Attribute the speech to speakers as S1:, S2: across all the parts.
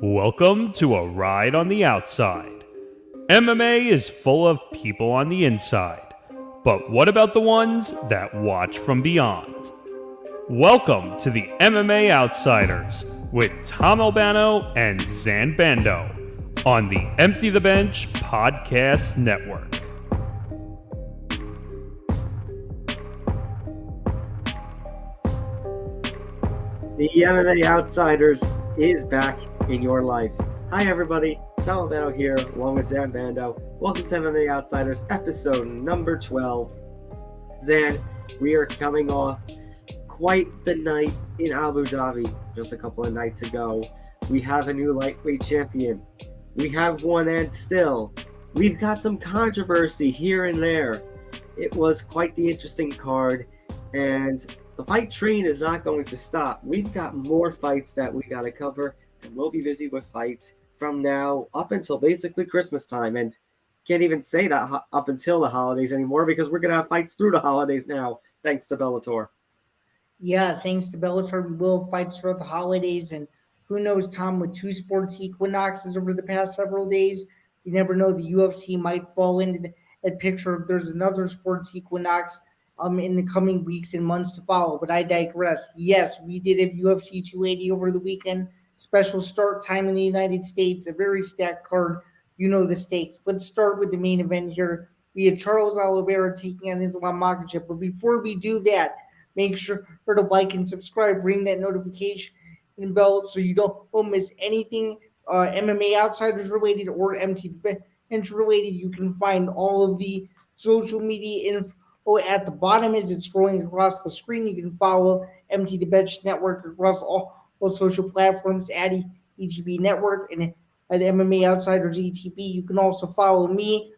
S1: Welcome to a ride on the outside. MMA is full of people on the inside, but what about the ones that watch from beyond? Welcome to the MMA Outsiders with Tom Albano and Zain Bando on the Empty the Bench Podcast Network.
S2: The MMA Outsiders is back in your life. Hi everybody, Tom Albano here along with Zain Bando. Welcome to MMA Outsiders episode number 12. Zain, we are coming off quite the night in Abu Dhabi just a couple of nights ago. We have a new lightweight champion. We have one and still. We've got some controversy here and there. It was quite the interesting card, and the fight train is not going to stop. We've got more fights that we got to cover, and we'll be busy with fights from now up until basically Christmas time. And can't even say that up until the holidays anymore because we're going to have fights through the holidays now, thanks to Bellator.
S3: Yeah, thanks to Bellator, we will have fights throughout the holidays. And who knows, Tom, with two sports equinoxes over the past several days, you never know, the UFC might fall into that picture if there's another sports equinox in the coming weeks and months to follow. But I digress. Yes, we did have UFC 280 over the weekend. Special start time in the United States. A very stacked card. You know the stakes. Let's start with the main event here. We had Charles Oliveira taking on Islam Makhachev. But before we do that, make sure to like and subscribe. Ring that notification bell so you don't miss anything MMA Outsiders related or Empty the Bench related. You can find all of the social media info at the bottom as it's scrolling across the screen. You can follow Empty the Bench Network across all social platforms at ETB Network and at MMA Outsiders ETB. You can also follow me,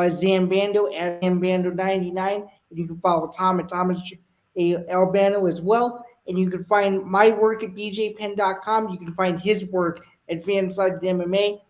S3: Zain Bando, at ZanBando99. And you can follow Tom at Thomas Albano as well. And you can find my work at bjpen.com. You can find his work at Fanside MMA.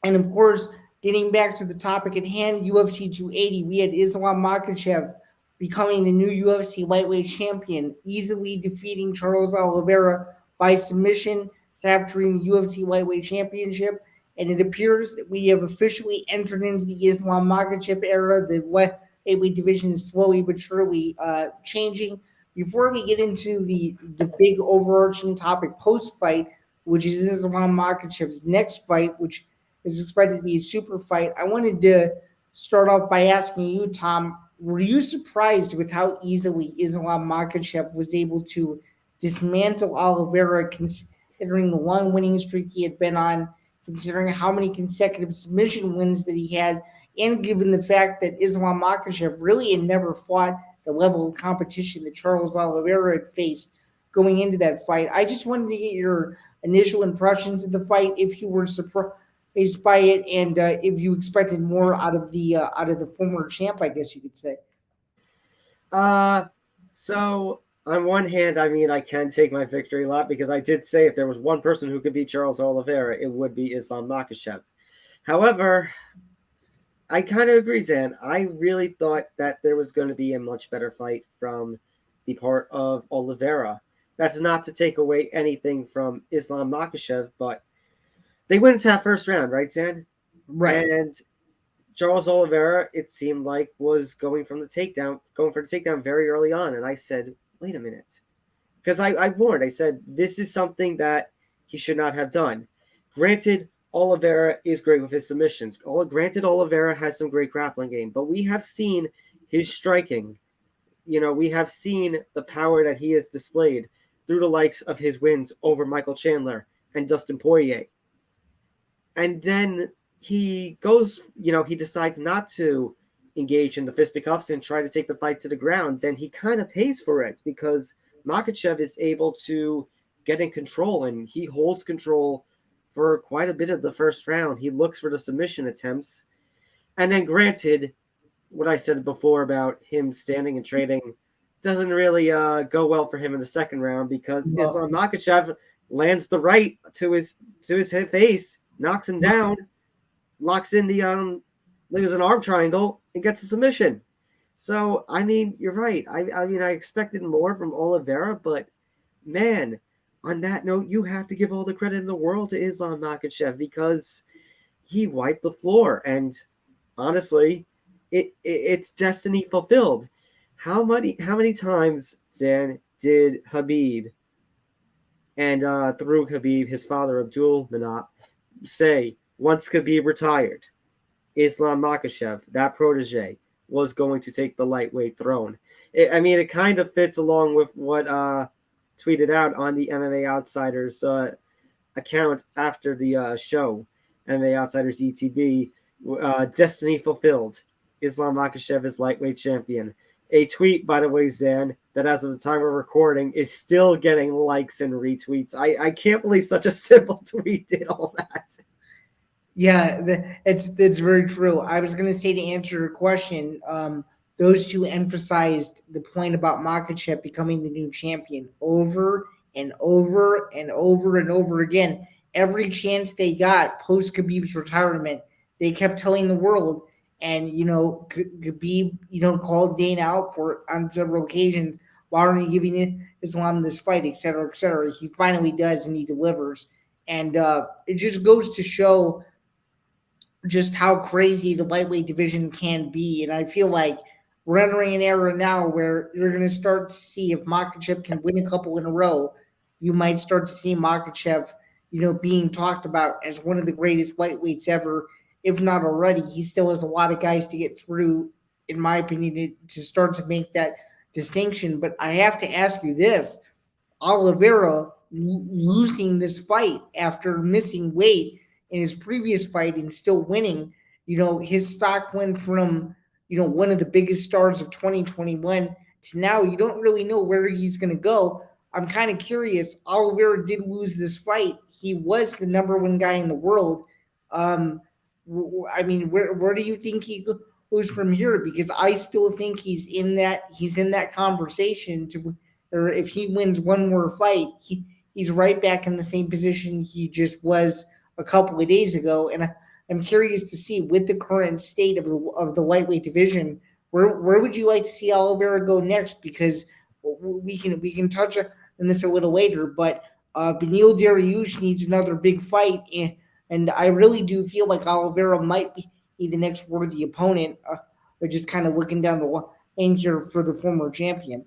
S3: And of course, getting back to the topic at hand, UFC 280, we had Islam Makhachev becoming the new UFC lightweight champion, easily defeating Charles Oliveira by submission, capturing the UFC lightweight championship. And it appears that we have officially entered into the Islam Makhachev era. The lightweight division is slowly but surely changing. Before we get into the big overarching topic post-fight, which is Islam Makhachev's next fight, which is expected to be a super fight, I wanted to start off by asking you, Tom, were you surprised with how easily Islam Makhachev was able to dismantle Oliveira, considering the long winning streak he had been on, considering how many consecutive submission wins that he had, and given the fact that Islam Makhachev really had never fought the level of competition that Charles Oliveira had faced going into that fight? I just wanted to get your initial impressions of the fight, if you were surprised by it, and if you expected more out of the former champ, I guess you could say.
S2: So on one hand, I mean, I can take my victory lap because I did say if there was one person who could beat Charles Oliveira, it would be Islam Makhachev. However, I kind of agree, Zain. I really thought that there was going to be a much better fight from the part of Oliveira. That's not to take away anything from Islam Makhachev, but they went into that first round, right, Zain?
S3: Right.
S2: And Charles Oliveira, it seemed like, was going for the takedown very early on. And I said, wait a minute. Because I warned, I said, this is something that he should not have done. Granted, Oliveira is great with his submissions. Granted, Oliveira has some great grappling game. But we have seen his striking. You know, we have seen the power that he has displayed through the likes of his wins over Michael Chandler and Dustin Poirier. And then he goes, he decides not to engage in the fisticuffs and try to take the fight to the ground. And he kind of pays for it because Makhachev is able to get in control, and he holds control for quite a bit of the first round. He looks for the submission attempts. And then granted, what I said before about him standing and trading doesn't really go well for him in the second round because Islam Makhachev lands the right to his face, knocks him down, locks in there's an arm triangle, and gets a submission. So, I mean, you're right. I mean, I expected more from Oliveira, but man, on that note, you have to give all the credit in the world to Islam Makhachev because he wiped the floor. And honestly, it's destiny fulfilled. How many times, Zan, did Habib and through Habib, his father Abdul Manap, say once Khabib retired, Islam Makhachev, that protege, was going to take the lightweight throne. It kind of fits along with what tweeted out on the MMA Outsiders account after the show, MMA Outsiders ETB, destiny fulfilled. Islam Makhachev is lightweight champion. A tweet, by the way, Zan, that as of the time we're recording is still getting likes and retweets. I can't believe such a simple tweet did all that.
S3: Yeah, it's very true. I was going to say, to answer your question, those two emphasized the point about Makhachev becoming the new champion over and over and over and over again. Every chance they got post Khabib's retirement, they kept telling the world. And Khabib, called Dana out for on several occasions. Why aren't you giving Islam this fight, et cetera, et cetera? He finally does, and he delivers. And it just goes to show just how crazy the lightweight division can be. And I feel like we're entering an era now where you're going to start to see, if Makhachev can win a couple in a row, you might start to see Makhachev, being talked about as one of the greatest lightweights ever, if not already. He still has a lot of guys to get through, in my opinion, to start to make that distinction. But I have to ask you this: Oliveira losing this fight after missing weight in his previous fight and still winning, his stock went from, one of the biggest stars of 2021 to now you don't really know where he's going to go. I'm kind of curious. Oliveira did lose this fight. He was the number one guy in the world. Where do you think he goes from here? Because I still think he's in that conversation to, or if he wins one more fight, he's right back in the same position he just was a couple of days ago. And I'm curious to see, with the current state of the lightweight division, where would you like to see Oliveira go next? Because we can touch on this a little later, but Beneil Dariush needs another big fight, and I really do feel like Oliveira might be the next worthy opponent. But just kind of looking down the line here for the former champion.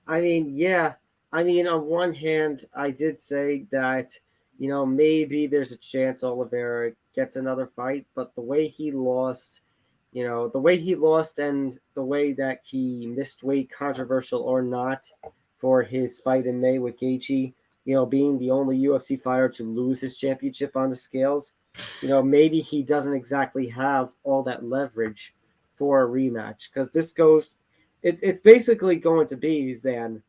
S2: Yeah. On one hand, I did say that, maybe there's a chance Oliveira gets another fight, but the way he lost, and the way that he missed weight, controversial or not, for his fight in May with Gaethje, being the only UFC fighter to lose his championship on the scales, maybe he doesn't exactly have all that leverage for a rematch, because it's basically going to be, Zan,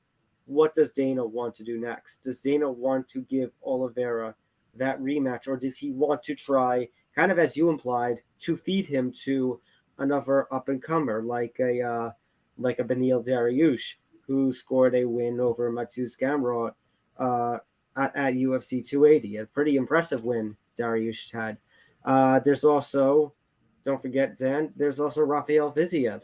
S2: what does Dana want to do next? Does Dana want to give Oliveira that rematch, or does he want to try, kind of as you implied, to feed him to another up-and-comer like a Beneil Dariush, who scored a win over Mateusz Gamrot at UFC 280, a pretty impressive win Dariush had. There's also, don't forget, Zan, there's also Rafael Viziev,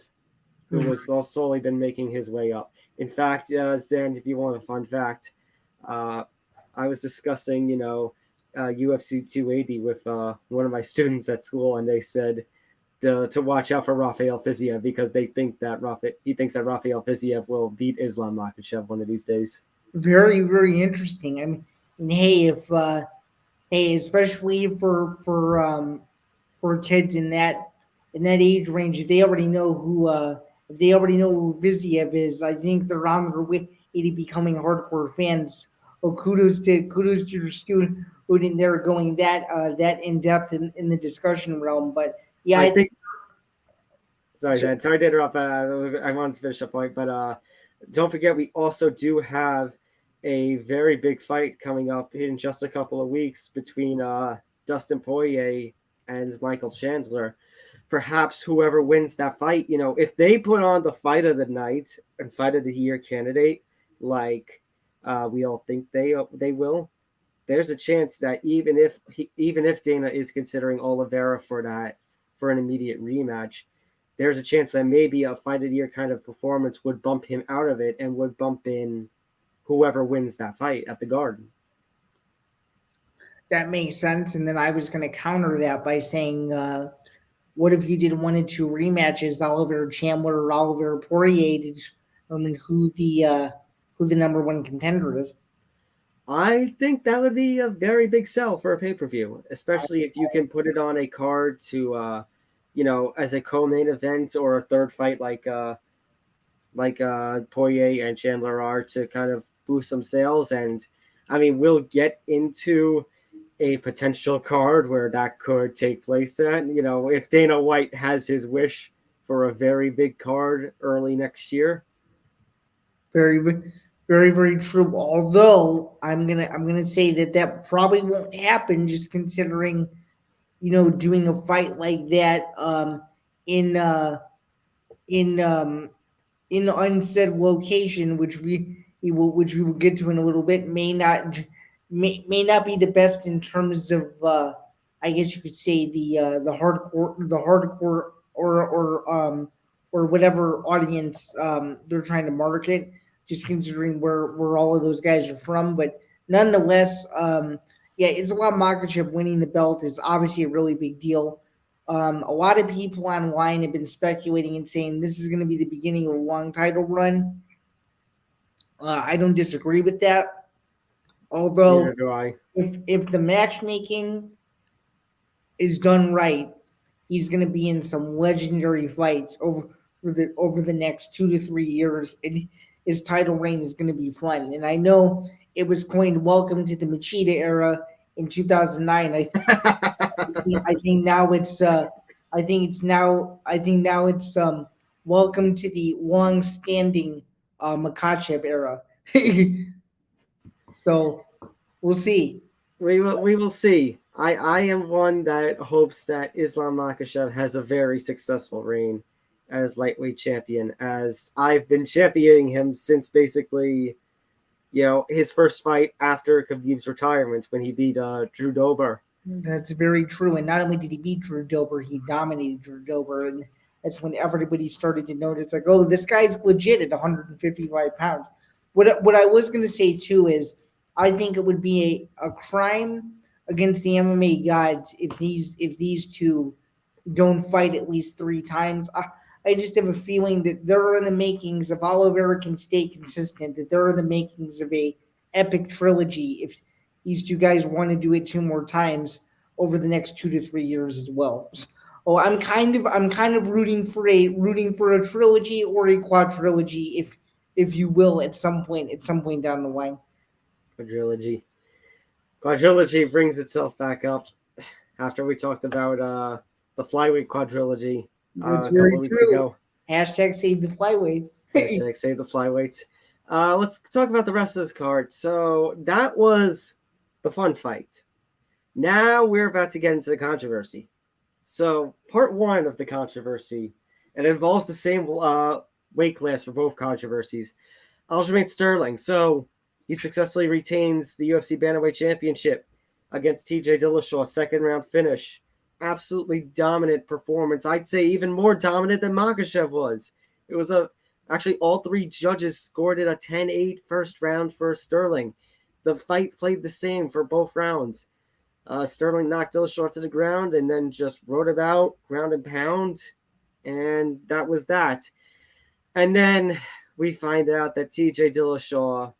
S2: who has slowly been making his way up. In fact, Zan, if you want a fun fact, I was discussing, UFC 280 with one of my students at school, and they said to watch out for Rafael Viziev because he thinks that Rafael Viziev will beat Islam Makhachev one of these days.
S3: Very, very interesting. Especially for kids in that age range, if they already know who Viziev is, I think they're on their way to becoming hardcore fans. Kudos to your student who didn't there going that in depth in the discussion realm. But yeah, I think.
S2: Sorry, Dad. Sorry to interrupt. I wanted to finish a point, but don't forget we also do have a very big fight coming up in just a couple of weeks between Dustin Poirier and Michael Chandler. Perhaps whoever wins that fight, if they put on the fight of the night and fight of the year candidate, like we all think they will, there's a chance that even if Dana is considering Oliveira for an immediate rematch, there's a chance that maybe a fight of the year kind of performance would bump him out of it and would bump in whoever wins that fight at the Garden.
S3: That makes sense. And then I was going to counter that by saying, what if you did 1 and 2 rematches, Oliver Chandler or Oliver Poirier, to determine who the number 1 contender is?
S2: I think that would be a very big sell for a pay-per-view, especially if you can put it on a card to, as a co-main event or a third fight like Poirier and Chandler are, to kind of boost some sales. And I mean, we'll get into a potential card where that could take place at, if Dana White has his wish for a very big card early next year.
S3: Very, very, very true. Although I'm gonna say that probably won't happen, just considering, doing a fight like that in unsaid location, which we will get to in a little bit, may not be the best in terms of, I guess you could say, the hardcore or whatever audience they're trying to market, just considering where all of those guys are from. But nonetheless, Islam Makhachev winning the belt is obviously a really big deal. A lot of people online have been speculating and saying this is going to be the beginning of a long title run. I don't disagree with that. Although,
S2: Neither do I.
S3: if the matchmaking is done right, he's going to be in some legendary fights over the next 2 to 3 years, and his title reign is going to be fun. And I know it was coined "Welcome to the Machida Era" in 2009. I think now it's "Welcome to the long-standing Makhachev era." So we'll see.
S2: We will see. I am one that hopes that Islam Makhachev has a very successful reign as lightweight champion, as I've been championing him since basically, his first fight after Khabib's retirement when he beat Drew Dober.
S3: That's very true. And not only did he beat Drew Dober, he dominated Drew Dober. And that's when everybody started to notice, like, oh, this guy's legit at 155 pounds. What I was going to say, too, is I think it would be a crime against the MMA gods if these two don't fight at least 3 times. I just have a feeling that they're in the makings, if Oliveira can stay consistent, that they're in the makings of a epic trilogy if these two guys want to do it 2 more times over the next 2 to 3 years as well. Oh, I'm kind of rooting for a trilogy or a quadrilogy, if you will, at some point down the line.
S2: Quadrilogy brings itself back up after we talked about the flyweight quadrilogy
S3: That's
S2: a
S3: very
S2: couple weeks
S3: true.
S2: ago.
S3: Hashtag save the flyweights.
S2: Hashtag save the flyweights. Let's talk about the rest of this card. So that was the fun fight. Now we're about to get into the controversy. So part 1 of the controversy, it involves the same weight class for both controversies. Aljamain Sterling. So he successfully retains the UFC Bantamweight Championship against TJ Dillashaw, 2nd round finish. Absolutely dominant performance. I'd say even more dominant than Makhachev was. It was actually all 3 judges scored it a 10-8 first round for Sterling. The fight played the same for both rounds. Sterling knocked Dillashaw to the ground and then just rode about, ground and pound, and that was that. And then we find out that TJ Dillashaw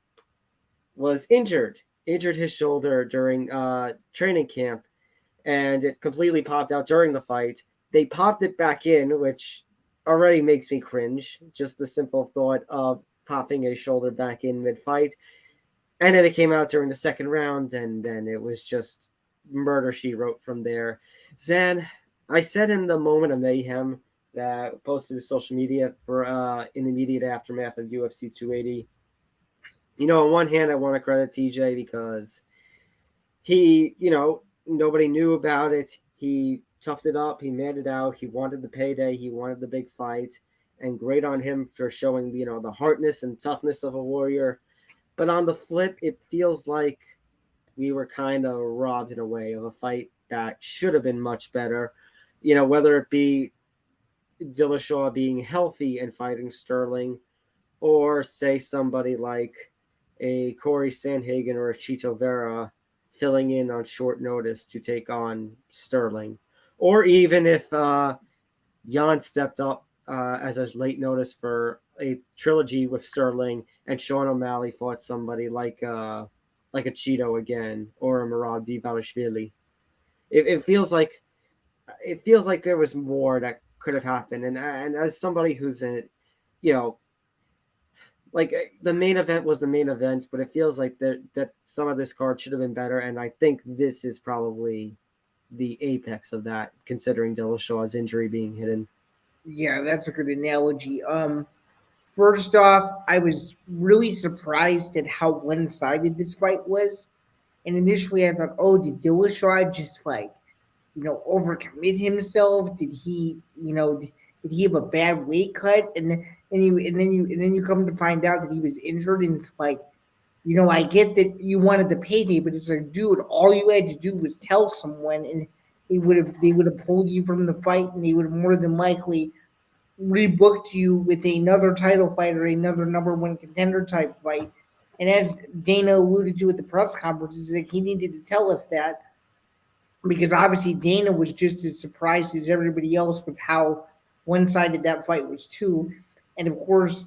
S2: was injured his shoulder during training camp, and it completely popped out during the fight. They popped it back in, which already makes me cringe, just the simple thought of popping a shoulder back in mid-fight. And then it came out during the 2nd round, and then it was just murder she wrote from there. Zain, I said in the moment of mayhem that posted to social media for in the immediate aftermath of UFC 280, on one hand, I want to credit TJ because he, nobody knew about it. He toughed it up. He made it out. He wanted the payday. He wanted the big fight. And great on him for showing, the hardness and toughness of a warrior. But on the flip, it feels like we were kind of robbed in a way of a fight that should have been much better. Whether it be Dillashaw being healthy and fighting Sterling, or say somebody like a Corey Sandhagen or a Chito Vera filling in on short notice to take on Sterling. Or even if Yan stepped up as a late notice for a trilogy with Sterling and Sean O'Malley fought somebody like a Cheeto again or a Merab Dvalishvili. It feels like there was more that could have happened, and as somebody who's in, like the main event was the main event, but it feels like that some of this card should have been better, and I think this is probably the apex of that, considering Dillashaw's injury being hidden.
S3: Yeah, that's a good analogy. First off, I was really surprised at how one-sided this fight was. And initially I thought, oh, did Dillashaw just overcommit himself? Did he, did he have a bad weight cut? And then you come to find out that he was injured, and it's like, I get that you wanted the payday, but it's like, dude, all you had to do was tell someone, and they would have pulled you from the fight, and they would have more than likely rebooked you with another title fight or another number one contender type fight. And as Dana alluded to at the press conference, is that he needed to tell us that, because obviously Dana was just as surprised as everybody else with how one-sided that fight was too. And of course,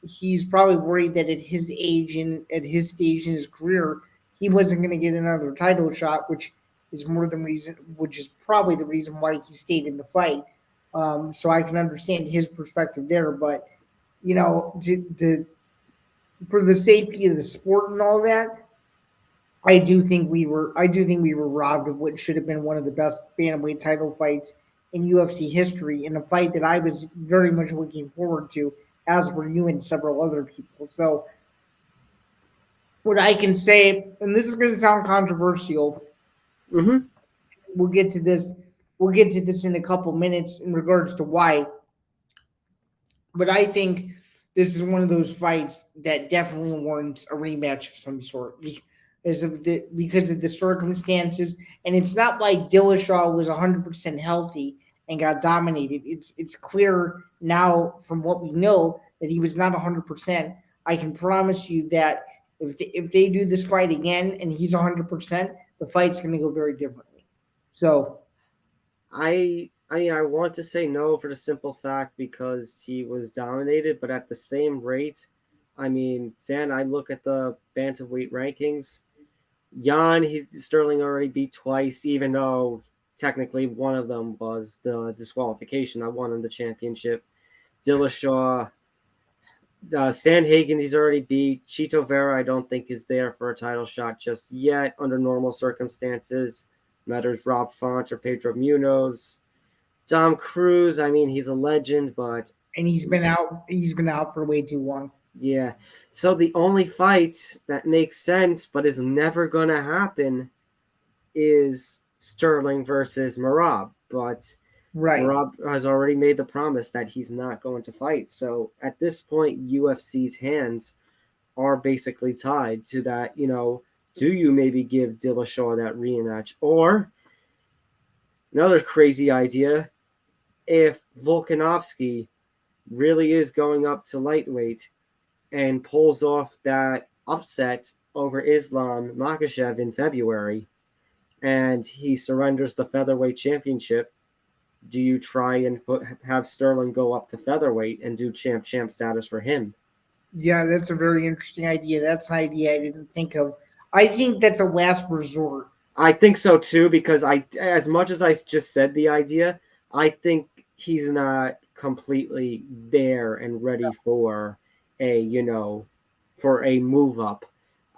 S3: he's probably worried that at his age and at his stage in his career, he wasn't going to get another title shot, which is probably the reason why he stayed in the fight. So I can understand his perspective there, but for the safety of the sport and all that, I do think we were robbed of what should have been one of the best bantamweight title fights in UFC history, in a fight that I was very much looking forward to, as were you and several other people. So what I can say, and this is going to sound controversial, we'll get to this in a couple minutes in regards to why, but I think this is one of those fights that definitely warrants a rematch of some sort because of the circumstances. And it's not like Dillashaw was 100% healthy and got dominated. It's clear now from what we know that he was not 100%. I can promise you that if they do this fight again and he's 100%, the fight's going to go very differently. So
S2: I want to say no for the simple fact because he was dominated, but at the same rate, Zain, I look at the bantamweight rankings. Yan, Sterling already beat twice, even though technically one of them was the disqualification. I won him the championship. Dillashaw, Sandhagen, he's already beat. Chito Vera, I don't think is there for a title shot just yet under normal circumstances. Matters Rob Font or Pedro Munoz. Dom Cruz, he's a legend, but
S3: he's been out for way too long.
S2: Yeah. So the only fight that makes sense but is never going to happen is Sterling versus Merab. But
S3: right.
S2: Merab has already made the promise that he's not going to fight. So at this point, UFC's hands are basically tied to that, do you maybe give Dillashaw that rematch? Or another crazy idea, if Volkanovski really is going up to lightweight and pulls off that upset over Islam Makhachev in February, and he surrenders the featherweight championship, do you try and have Sterling go up to featherweight and do champ status for him?
S3: Yeah, that's a very interesting idea. That's an idea I didn't think of. I think that's a last resort.
S2: I think so too, because as much as I just said the idea, I think he's not completely there and ready for a move up.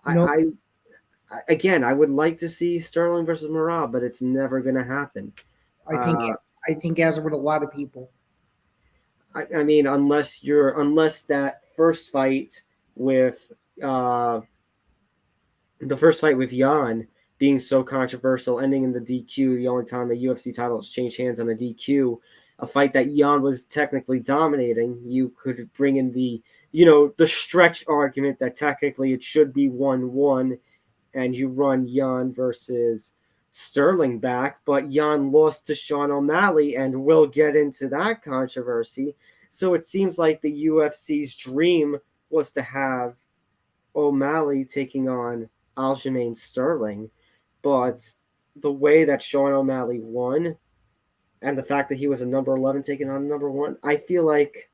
S2: Nope. I would like to see Sterling versus Merab, but it's never going to happen.
S3: I think as with a lot of people.
S2: Unless that first fight with Yan being so controversial, ending in the DQ, the only time the UFC title has changed hands on a DQ, a fight that Yan was technically dominating, you could bring in the stretch argument that technically it should be 1-1, and you run Yan versus Sterling back, but Yan lost to Sean O'Malley, and we'll get into that controversy. So it seems like the UFC's dream was to have O'Malley taking on Aljamain Sterling, but the way that Sean O'Malley won and the fact that he was a number 11 taking on number 1, I feel like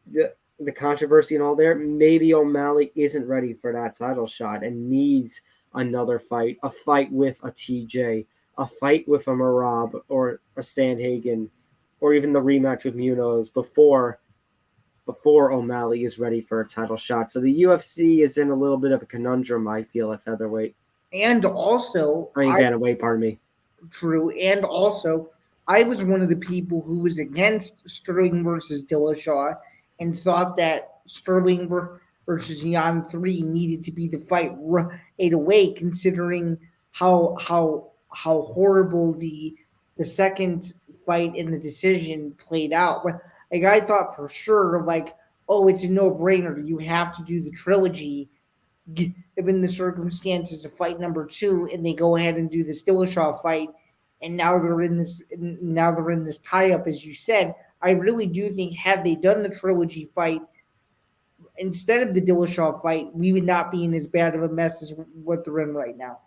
S2: the controversy and all there, maybe O'Malley isn't ready for that title shot and needs another fight, a fight with a TJ, a fight with a Merab or a Sandhagen, or even the rematch with Munoz before O'Malley is ready for a title shot. So the UFC is in a little bit of a conundrum, I feel, at featherweight.
S3: And also,
S2: bantamweight, pardon me.
S3: True. And also, I was one of the people who was against Sterling versus Dillashaw and thought that Sterling versus Yan 3 needed to be the fight right away, considering how horrible the second fight in the decision played out. But like, I thought for sure, like, oh, it's a no-brainer. You have to do the trilogy given the circumstances of fight number 2, and they go ahead and do the Dillashaw fight, and now they're in this tie-up, as you said. I really do think had they done the trilogy fight instead of the Dillashaw fight, we would not be in as bad of a mess as what they're in right now.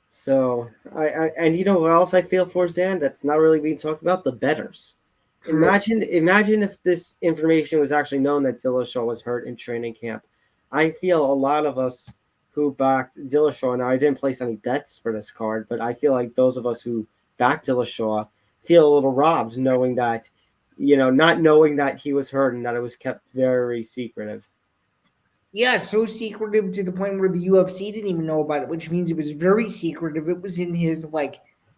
S2: So and you know what else I feel for, Zan, that's not really being talked about? The bettors. True. Imagine if this information was actually known that Dillashaw was hurt in training camp. I feel a lot of us who backed Dillashaw, now I didn't place any bets for this card, but I feel like those of us who backed Dillashaw feel a little robbed knowing that, not knowing that he was hurt and that it was kept very secretive.
S3: Yeah, so secretive to the point where the UFC didn't even know about it, which means it was very secretive. It was in his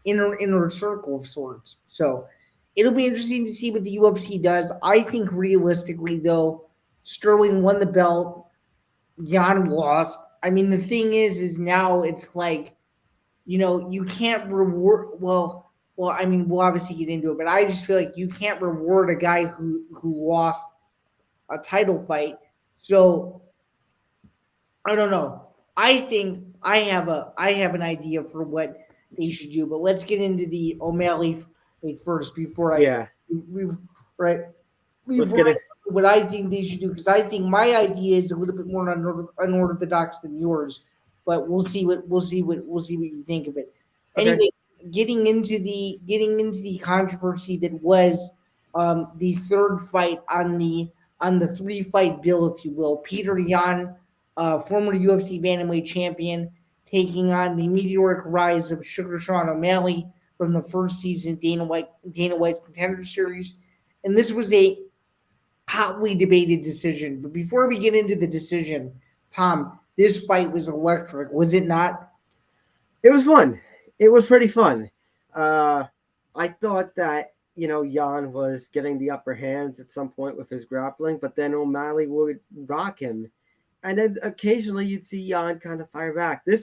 S3: inner circle of sorts. So it'll be interesting to see what the UFC does. I think realistically, though, Sterling won the belt. Yan lost. I mean, the thing is now it's like, you can't reward. Well, I mean, we'll obviously get into it, but I just feel like you can't reward a guy who lost a title fight. So I don't know. I think I have an idea for what they should do, but let's get into the O'Malley fight first before
S2: Let's get it.
S3: What I think they should do, because I think my idea is a little bit more unorthodox than yours, but we'll see what you think of it. Okay. Anyway, getting into the controversy that was the third fight on the 3-fight bill, if you will. Petr Yan, former UFC bantamweight champion, taking on the meteoric rise of Sugar Sean O'Malley from the first season Dana White's Contender Series, and this was a hotly debated decision. But before we get into the decision, Tom, this fight was electric, was it not?
S2: It was fun. It was pretty fun. I thought that, Yan was getting the upper hands at some point with his grappling, but then O'Malley would rock him. And then occasionally you'd see Yan kind of fire back. I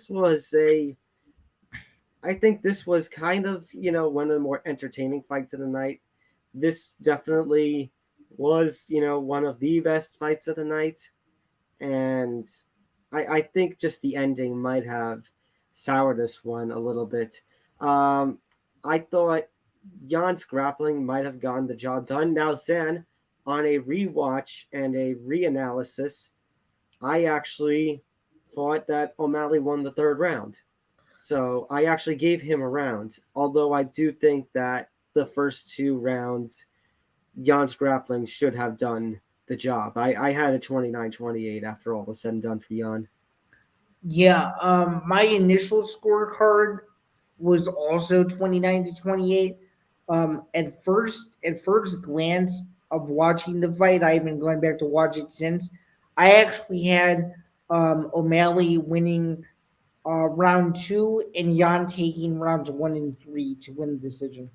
S2: think this was kind of, one of the more entertaining fights of the night. This definitely was, one of the best fights of the night. And I think just the ending might have soured this one a little bit. I thought Jan's grappling might have gotten the job done. Now, Zan, on a rewatch and a reanalysis, I actually thought that O'Malley won the third round. So I actually gave him a round, although I do think that the first 2 rounds, Jan's grappling should have done the job. I had a 29-28 after all was said and done for Yan.
S3: Yeah, my initial scorecard was also 29-28. At first glance of watching the fight, I've been going back to watch it since. I actually had O'Malley winning round 2 and Yan taking rounds 1 and 3 to win the decision.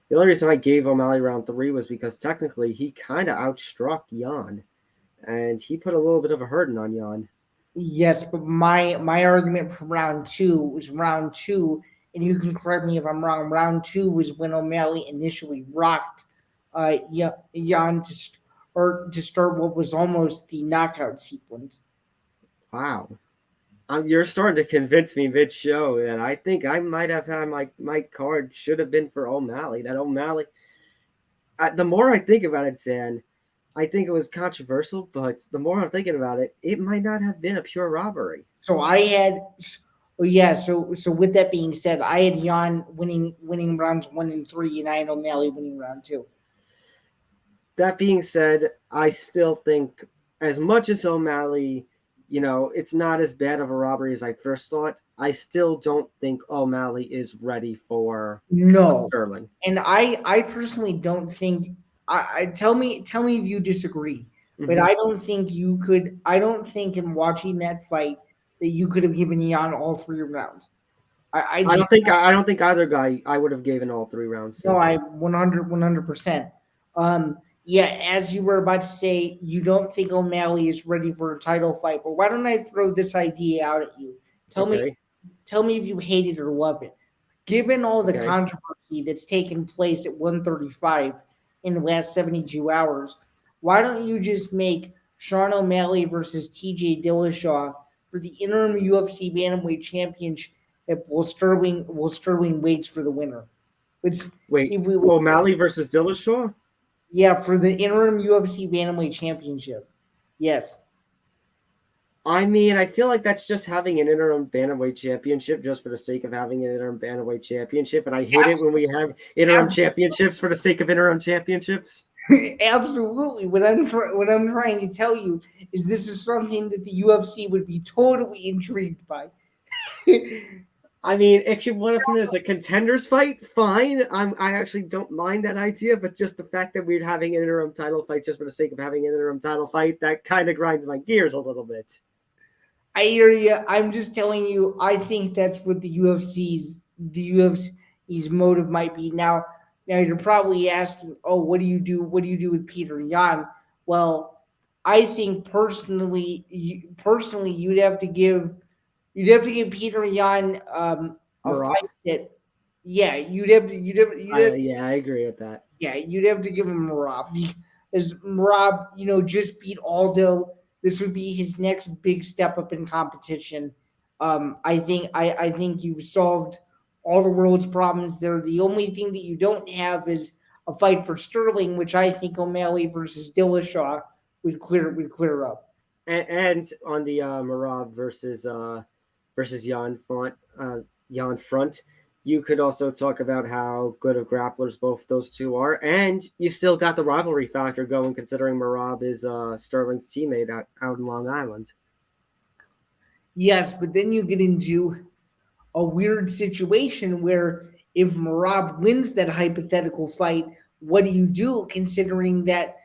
S2: The only reason I gave O'Malley round 3 was because technically he kind of outstruck Yan, and he put a little bit of a hurting on Yan.
S3: Yes, but my argument for round 2 was round 2, and you can correct me if I'm wrong. Round 2 was when O'Malley initially rocked Yan to start what was almost the knockout sequence.
S2: Wow. You're starting to convince me mid-show, and I think I might have had my card should have been for O'Malley. That O'Malley, the more I think about it, Zan, I think it was controversial, but the more I'm thinking about it, it might not have been a pure robbery.
S3: So I had, oh yeah. So with that being said, I had Yan winning rounds 1 and 3, and I had O'Malley winning round 2.
S2: That being said, I still think, as much as O'Malley, it's not as bad of a robbery as I first thought, I still don't think O'Malley is ready for
S3: No,
S2: Sterling.
S3: and I personally don't think. I tell me if you disagree, but
S2: Mhm.
S3: I don't think you could. I don't think in watching that fight that you could have given Yan all 3 rounds. I
S2: I
S3: just
S2: don't think I don't think either guy I would have given all 3 rounds
S3: no.
S2: to.
S3: I 100%. Yeah, as you were about to say, you don't think O'Malley is ready for a title fight, but why don't I throw this idea out at you? Tell me
S2: Okay.
S3: Tell me if you hate it or love it. Given all the
S2: Okay.
S3: controversy that's taken place at 135 in the last 72 hours, why don't you just make Sean O'Malley versus TJ Dillashaw for the interim UFC bantamweight championship while Sterling waits for the winner? Which
S2: Wait,
S3: if we
S2: O'Malley versus Dillashaw?
S3: yeah, for the interim UFC bantamweight championship. Yes.
S2: I mean, I feel like that's just having an interim bantamweight championship just for the sake of having an interim bantamweight championship, and I hate it when we have interim championships for the sake of interim championships.
S3: Absolutely. What I'm trying to tell you is this is something that the UFC would be totally intrigued by.
S2: I mean, if you want to put it as a contenders fight, fine. I actually don't mind that idea, but just the fact that we're having an interim title fight just for the sake of having an interim title fight, that kind of grinds my gears a little bit.
S3: I hear you. I'm just telling you. I think that's what the UFC's motive might be. Now you're probably asking, oh, what do you do? What do you do with Petr Yan? Well, I think personally, you'd have to give Petr Yan a
S2: Marab?
S3: fight that, yeah,
S2: Yeah, I agree with that.
S3: yeah, you'd have to give him Marab because Marab, just beat Aldo. This would be his next big step up in competition. I think you've solved all the world's problems there. The only thing that you don't have is a fight for Sterling, which I think O'Malley versus Dillashaw would clear up.
S2: And on the Marab versus Jan front, you could also talk about how good of grapplers both those two are, and you still got the rivalry factor going, considering Marab is Sterling's teammate out in Long Island.
S3: Yes, but then you get into a weird situation where if Marab wins that hypothetical fight, what do you do considering that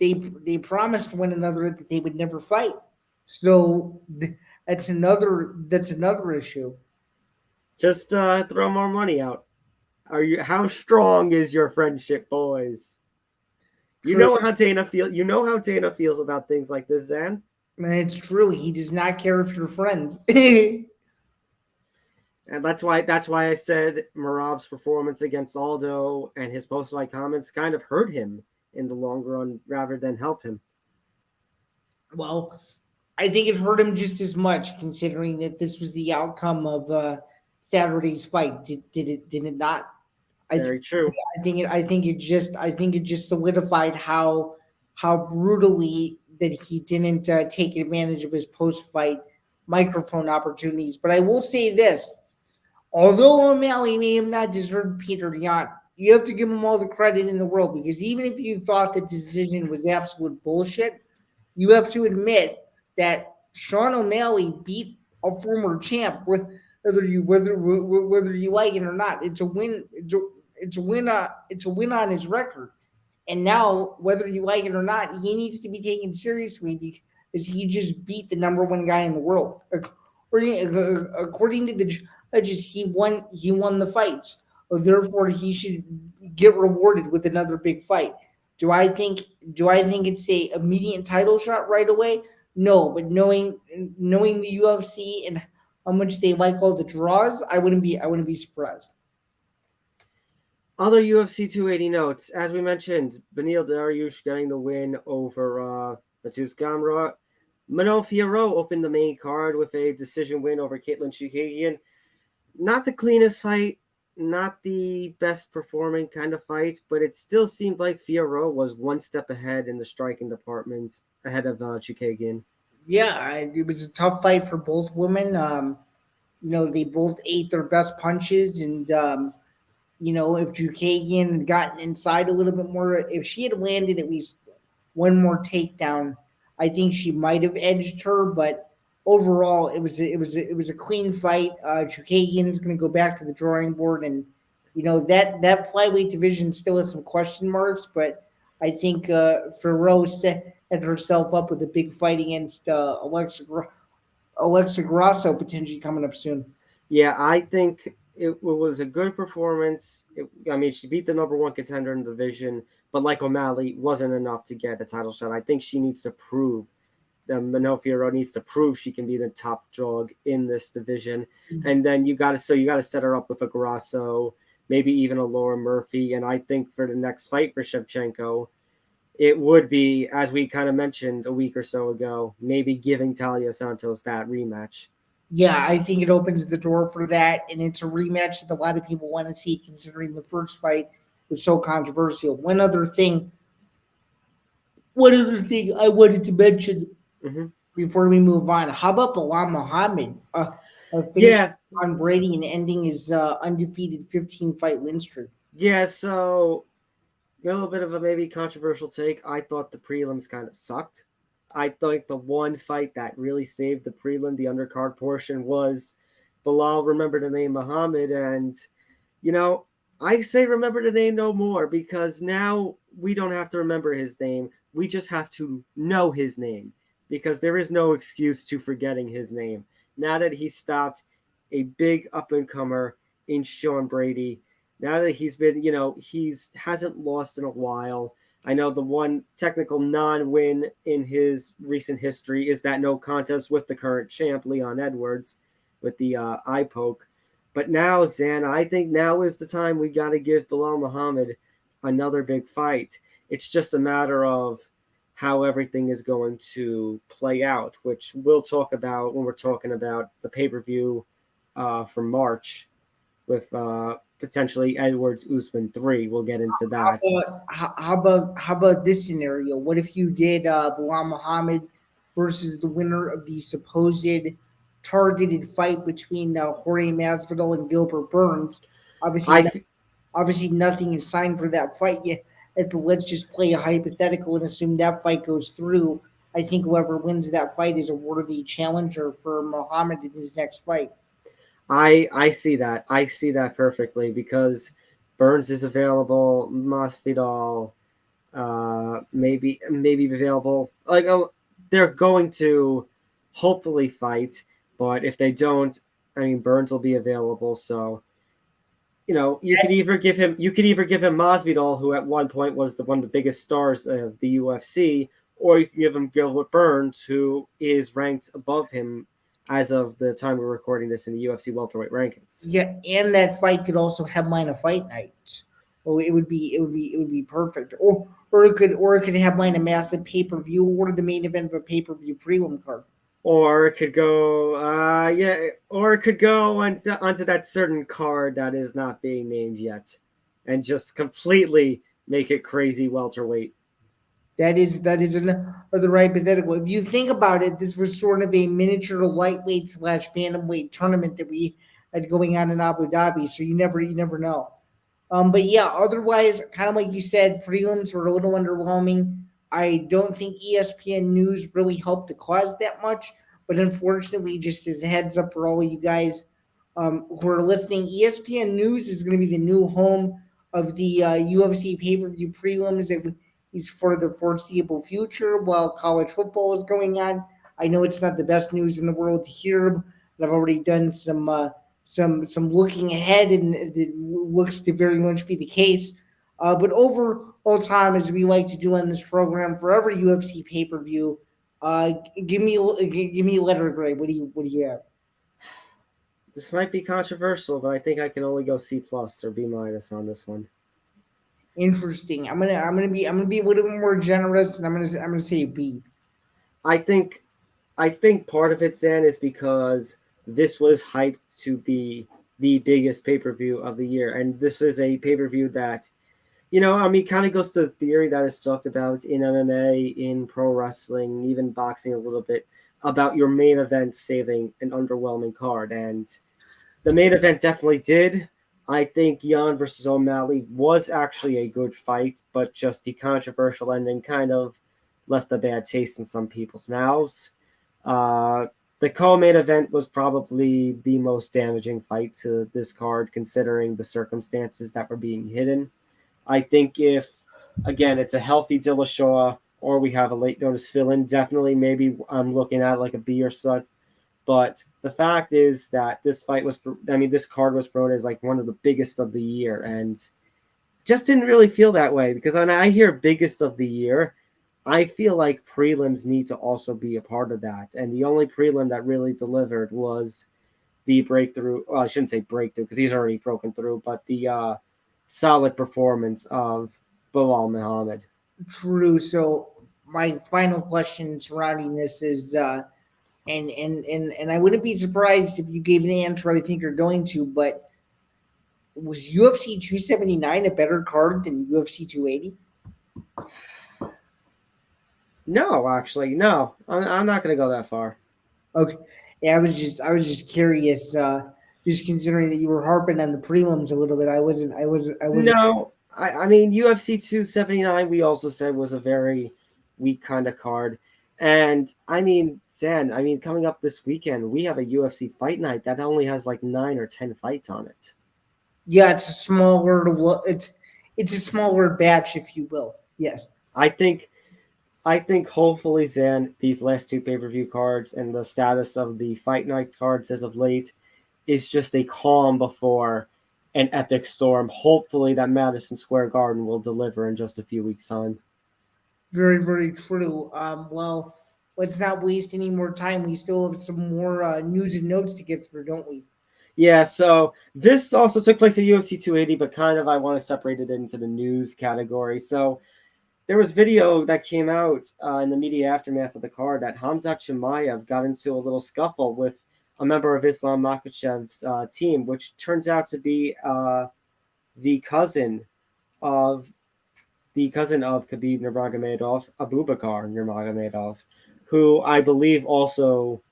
S3: they promised one another that they would never fight? So that's another issue.
S2: Just throw more money out. How strong is your friendship, boys? You
S3: True.
S2: know how Dana feels. You know how Dana feels about things like this, Zan.
S3: It's true. He does not care if you're friends.
S2: And that's why I said Marab's performance against Aldo and his post-fight comments kind of hurt him in the long run rather than help him.
S3: Well, I think it hurt him just as much, considering that this was the outcome of Saturday's fight. Did it not?
S2: Very true.
S3: I think it just solidified how brutally that he didn't take advantage of his post fight microphone opportunities. But I will say this: although O'Malley may have not deserved Petr Yan, you have to give him all the credit in the world, because even if you thought the decision was absolute bullshit, you have to admit that Sean O'Malley beat a former champ, whether you like it or not. It's a win. It's a win on his record. And now, whether you like it or not, he needs to be taken seriously because he just beat the number one guy in the world. According to the judges, he won the fights. Therefore, he should get rewarded with another big fight. Do I think it's a immediate title shot right away? No, but knowing the UFC and how much they like all the draws, I wouldn't be surprised.
S2: Other UFC 280 notes, as we mentioned, Beneil Dariush getting the win over Mateusz Gamrot. Manon Fiorot opened the main card with a decision win over Caitlin Chukagian. Not the cleanest fight, not the best performing kind of fight, but it still seemed like Fiorot was one step ahead in the striking department, ahead of Chukagian.
S3: Yeah, it was a tough fight for both women. They both ate their best punches, and if Jukagian had gotten inside a little bit more, if she had landed at least one more takedown, I think she might have edged her. But overall, it was a clean fight. Chukagian's going to go back to the drawing board, and that flyweight division still has some question marks. But I think Ferro set herself up with a big fight against Alexa Grasso potentially coming up soon.
S2: Yeah, I think it was a good performance. She beat the number one contender in the division, but like O'Malley, wasn't enough to get a title shot. I think she needs to prove Manon Fiorot needs to prove she can be the top dog in this division. Mm-hmm. And then you got to set her up with a Grasso, maybe even a Laura Murphy. And I think for the next fight for Shevchenko, it would be, as we kind of mentioned a week or so ago, maybe giving Talia Santos that rematch.
S3: Yeah, I think it opens the door for that, and it's a rematch that a lot of people want to see, considering the first fight was so controversial. One other thing I wanted to mention before we move on. How about Bilal Muhammad? On Brady and ending his undefeated 15-fight win streak.
S2: Yeah, so a little bit of a maybe controversial take. I thought the prelims kind of sucked. I think the one fight that really saved the prelim, the undercard portion, was Bilal remember the name Muhammad. And, I say remember the name no more, because now we don't have to remember his name. We just have to know his name, because there is no excuse to forgetting his name. Now that he stopped a big up-and-comer in Sean Brady, now that he's been, hasn't lost in a while. I know the one technical non-win in his recent history is that no contest with the current champ, Leon Edwards, with the eye poke. But now, Zan, I think now is the time we got to give Bilal Muhammad another big fight. It's just a matter of how everything is going to play out, which we'll talk about when we're talking about the pay-per-view for March with potentially Edwards Usman 3. We'll get into that.
S3: How about this scenario? What if you did Bilal Muhammad versus the winner of the supposed targeted fight between Jorge Masvidal and Gilbert Burns? Obviously, nothing is signed for that fight yet. But let's just play a hypothetical and assume that fight goes through. I think whoever wins that fight is a worthy challenger for Muhammad in his next fight.
S2: I see that. I see that perfectly, because Burns is available, Masvidal maybe available. They're going to hopefully fight, but if they don't, Burns will be available. So, you could either give him Masvidal, who at one point was one of the biggest stars of the UFC, or you can give him Gilbert Burns, who is ranked above him as of the time we're recording this in the UFC welterweight rankings.
S3: Yeah, and that fight could also headline a fight night. Oh, it would be perfect. Or it could headline a massive pay-per-view, or the main event of a pay-per-view prelim card.
S2: Or it could go onto that certain card that is not being named yet, and just completely make it crazy welterweight.
S3: That is another hypothetical. If you think about it, this was sort of a miniature lightweight / bantamweight tournament that we had going on in Abu Dhabi. So you never know. But yeah, otherwise, kind of like you said, prelims were a little underwhelming. I don't think ESPN News really helped the cause that much. But unfortunately, just as a heads up for all of you guys who are listening, ESPN News is going to be the new home of the UFC pay-per-view prelims. He's for the foreseeable future while college football is going on. I know it's not the best news in the world to hear, but I've already done some looking ahead, and it looks to very much be the case. But overall time, as we like to do on this program, for every UFC pay-per-view, give me a letter grade. What do you have?
S2: This might be controversial, but I think I can only go C+ or B- on this one.
S3: Interesting. I'm gonna be a little bit more generous, and I'm gonna say B.
S2: I think part of it, Zan, is because this was hyped to be the biggest pay-per-view of the year. And this is a pay-per-view that, kind of goes to the theory that is talked about in MMA, in pro wrestling, even boxing a little bit, about your main event saving an underwhelming card. And the main event definitely did. I think Yan versus O'Malley was actually a good fight, but just the controversial ending kind of left a bad taste in some people's mouths. The co-main event was probably the most damaging fight to this card, considering the circumstances that were being hidden. I think if, again, it's a healthy Dillashaw or we have a late notice fill-in, definitely maybe I'm looking at like a B or such. But the fact is that this card was promoted as like one of the biggest of the year, and just didn't really feel that way, because when I hear biggest of the year, I feel like prelims need to also be a part of that. And the only prelim that really delivered was the breakthrough. Well, I shouldn't say breakthrough because he's already broken through, but the solid performance of Bilal Muhammad.
S3: True. So my final question surrounding this is, and I wouldn't be surprised if you gave an answer I think you're going to, but was UFC 279 a better card than UFC 280?
S2: No, actually, no. I'm not going to go that far.
S3: Okay. Yeah, I was just curious, just considering that you were harping on the prelims a little bit. I wasn't.
S2: No, I mean, UFC 279, we also said was a very weak kind of card. And I mean, Zain, coming up this weekend, we have a UFC fight night that only has like 9 or 10 fights on it.
S3: Yeah, it's a smaller it's a smaller batch, if you will. Yes.
S2: I think hopefully, Zain, these last two pay-per-view cards and the status of the fight night cards as of late is just a calm before an epic storm. Hopefully that Madison Square Garden will deliver in just a few weeks' time.
S3: Very, very true. Well, let's not waste any more time. We still have some more news and notes to get through, don't we?
S2: Yeah, so this also took place at UFC 280, but kind of I want to separate it into the news category. So there was video that came out in the media aftermath of the card that Khamzat Chimaev got into a little scuffle with a member of Islam Makhachev's team, which turns out to be the cousin of Khabib Nurmagomedov, Abubakar Nurmagomedov, who I believe also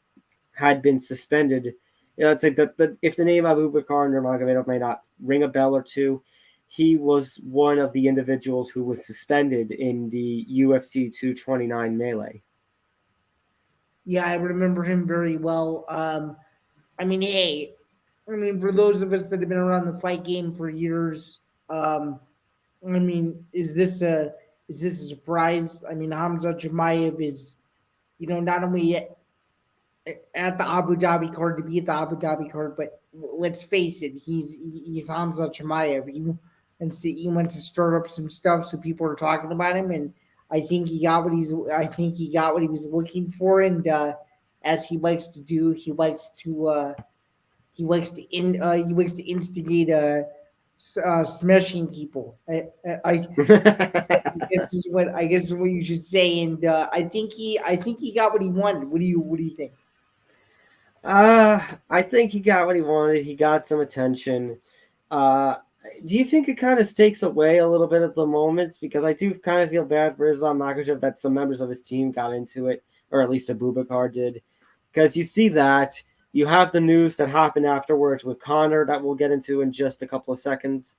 S2: had been suspended. It's like if the name Abubakar Nurmagomedov may not ring a bell or two, he was one of the individuals who was suspended in the UFC 229 melee.
S3: Yeah, I remember him very well. For those of us that have been around the fight game for years, is this a surprise? I mean, Khamzat Chimaev is, not only at the Abu Dhabi card to be at the Abu Dhabi card, but let's face it, he's Khamzat Chimaev. He went to stir up some stuff, so people are talking about him, and I think he got what he was looking for, and as he likes to do, he likes to instigate smashing people. I guess is what you should say, and I think he got what he wanted. What do you think?
S2: I think he got what he wanted. He got some attention. Do you think it kind of takes away a little bit at the moments? Because I do kind of feel bad for Islam Makhachev that some members of his team got into it, or at least Abubakar did. Because you see that, you have the news that happened afterwards with Conor that we'll get into in just a couple of seconds.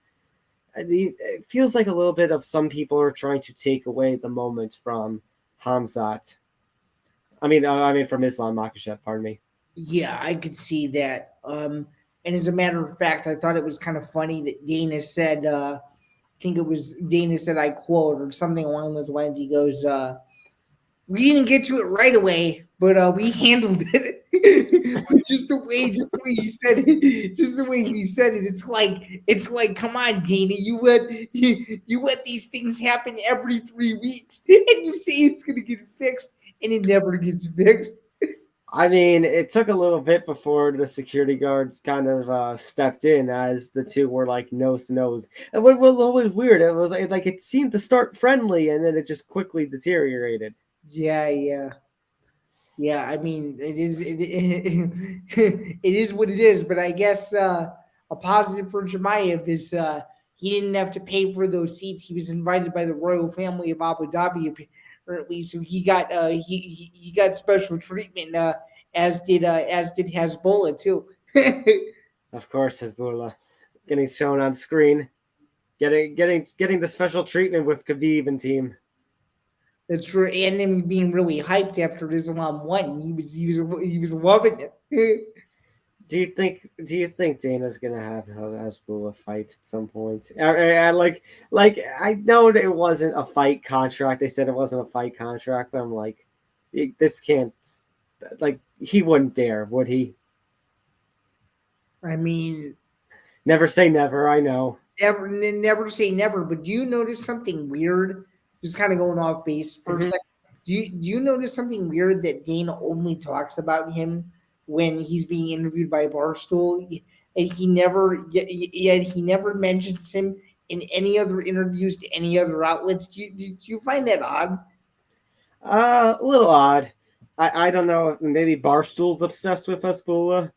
S2: It feels like a little bit of some people are trying to take away the moment from Khamzat. From Islam Makhachev, pardon me.
S3: Yeah, I could see that. And as a matter of fact, I thought it was kind of funny that Dana said, I quote, or something along those lines. He goes, we didn't get to it right away, but we handled it. just the way he said it. It's like, come on, Dana, you let these things happen every 3 weeks, and you say it's gonna get fixed, and it never gets fixed.
S2: I mean, it took a little bit before the security guards kind of stepped in, as the two were like nose to nose. And what was always weird, it was like it seemed to start friendly and then it just quickly deteriorated.
S3: Yeah. I mean, it is what it is. But I guess a positive for Chimaev is he didn't have to pay for those seats. He was invited by the royal family of Abu Dhabi, apparently, so he got he got special treatment. As did Hezbollah too.
S2: Of course, Hezbollah getting shown on screen, getting the special treatment with Khabib and team.
S3: That's true, and him being really hyped after Islam won. He was loving it.
S2: Do you think Dana's gonna have Hezbollah fight at some point? I know that it wasn't a fight contract. They said it wasn't a fight contract, but I'm like, this can't. Like, he wouldn't dare, would he?
S3: I mean,
S2: never say never. I know.
S3: Never say never. But do you notice something weird? Just kind of going off base for a second. Do you notice something weird that Dana only talks about him when he's being interviewed by Barstool, and he never mentions him in any other interviews to any other outlets? Do you find that odd?
S2: A little odd. I don't know. Maybe Barstool's obsessed with Hezbollah.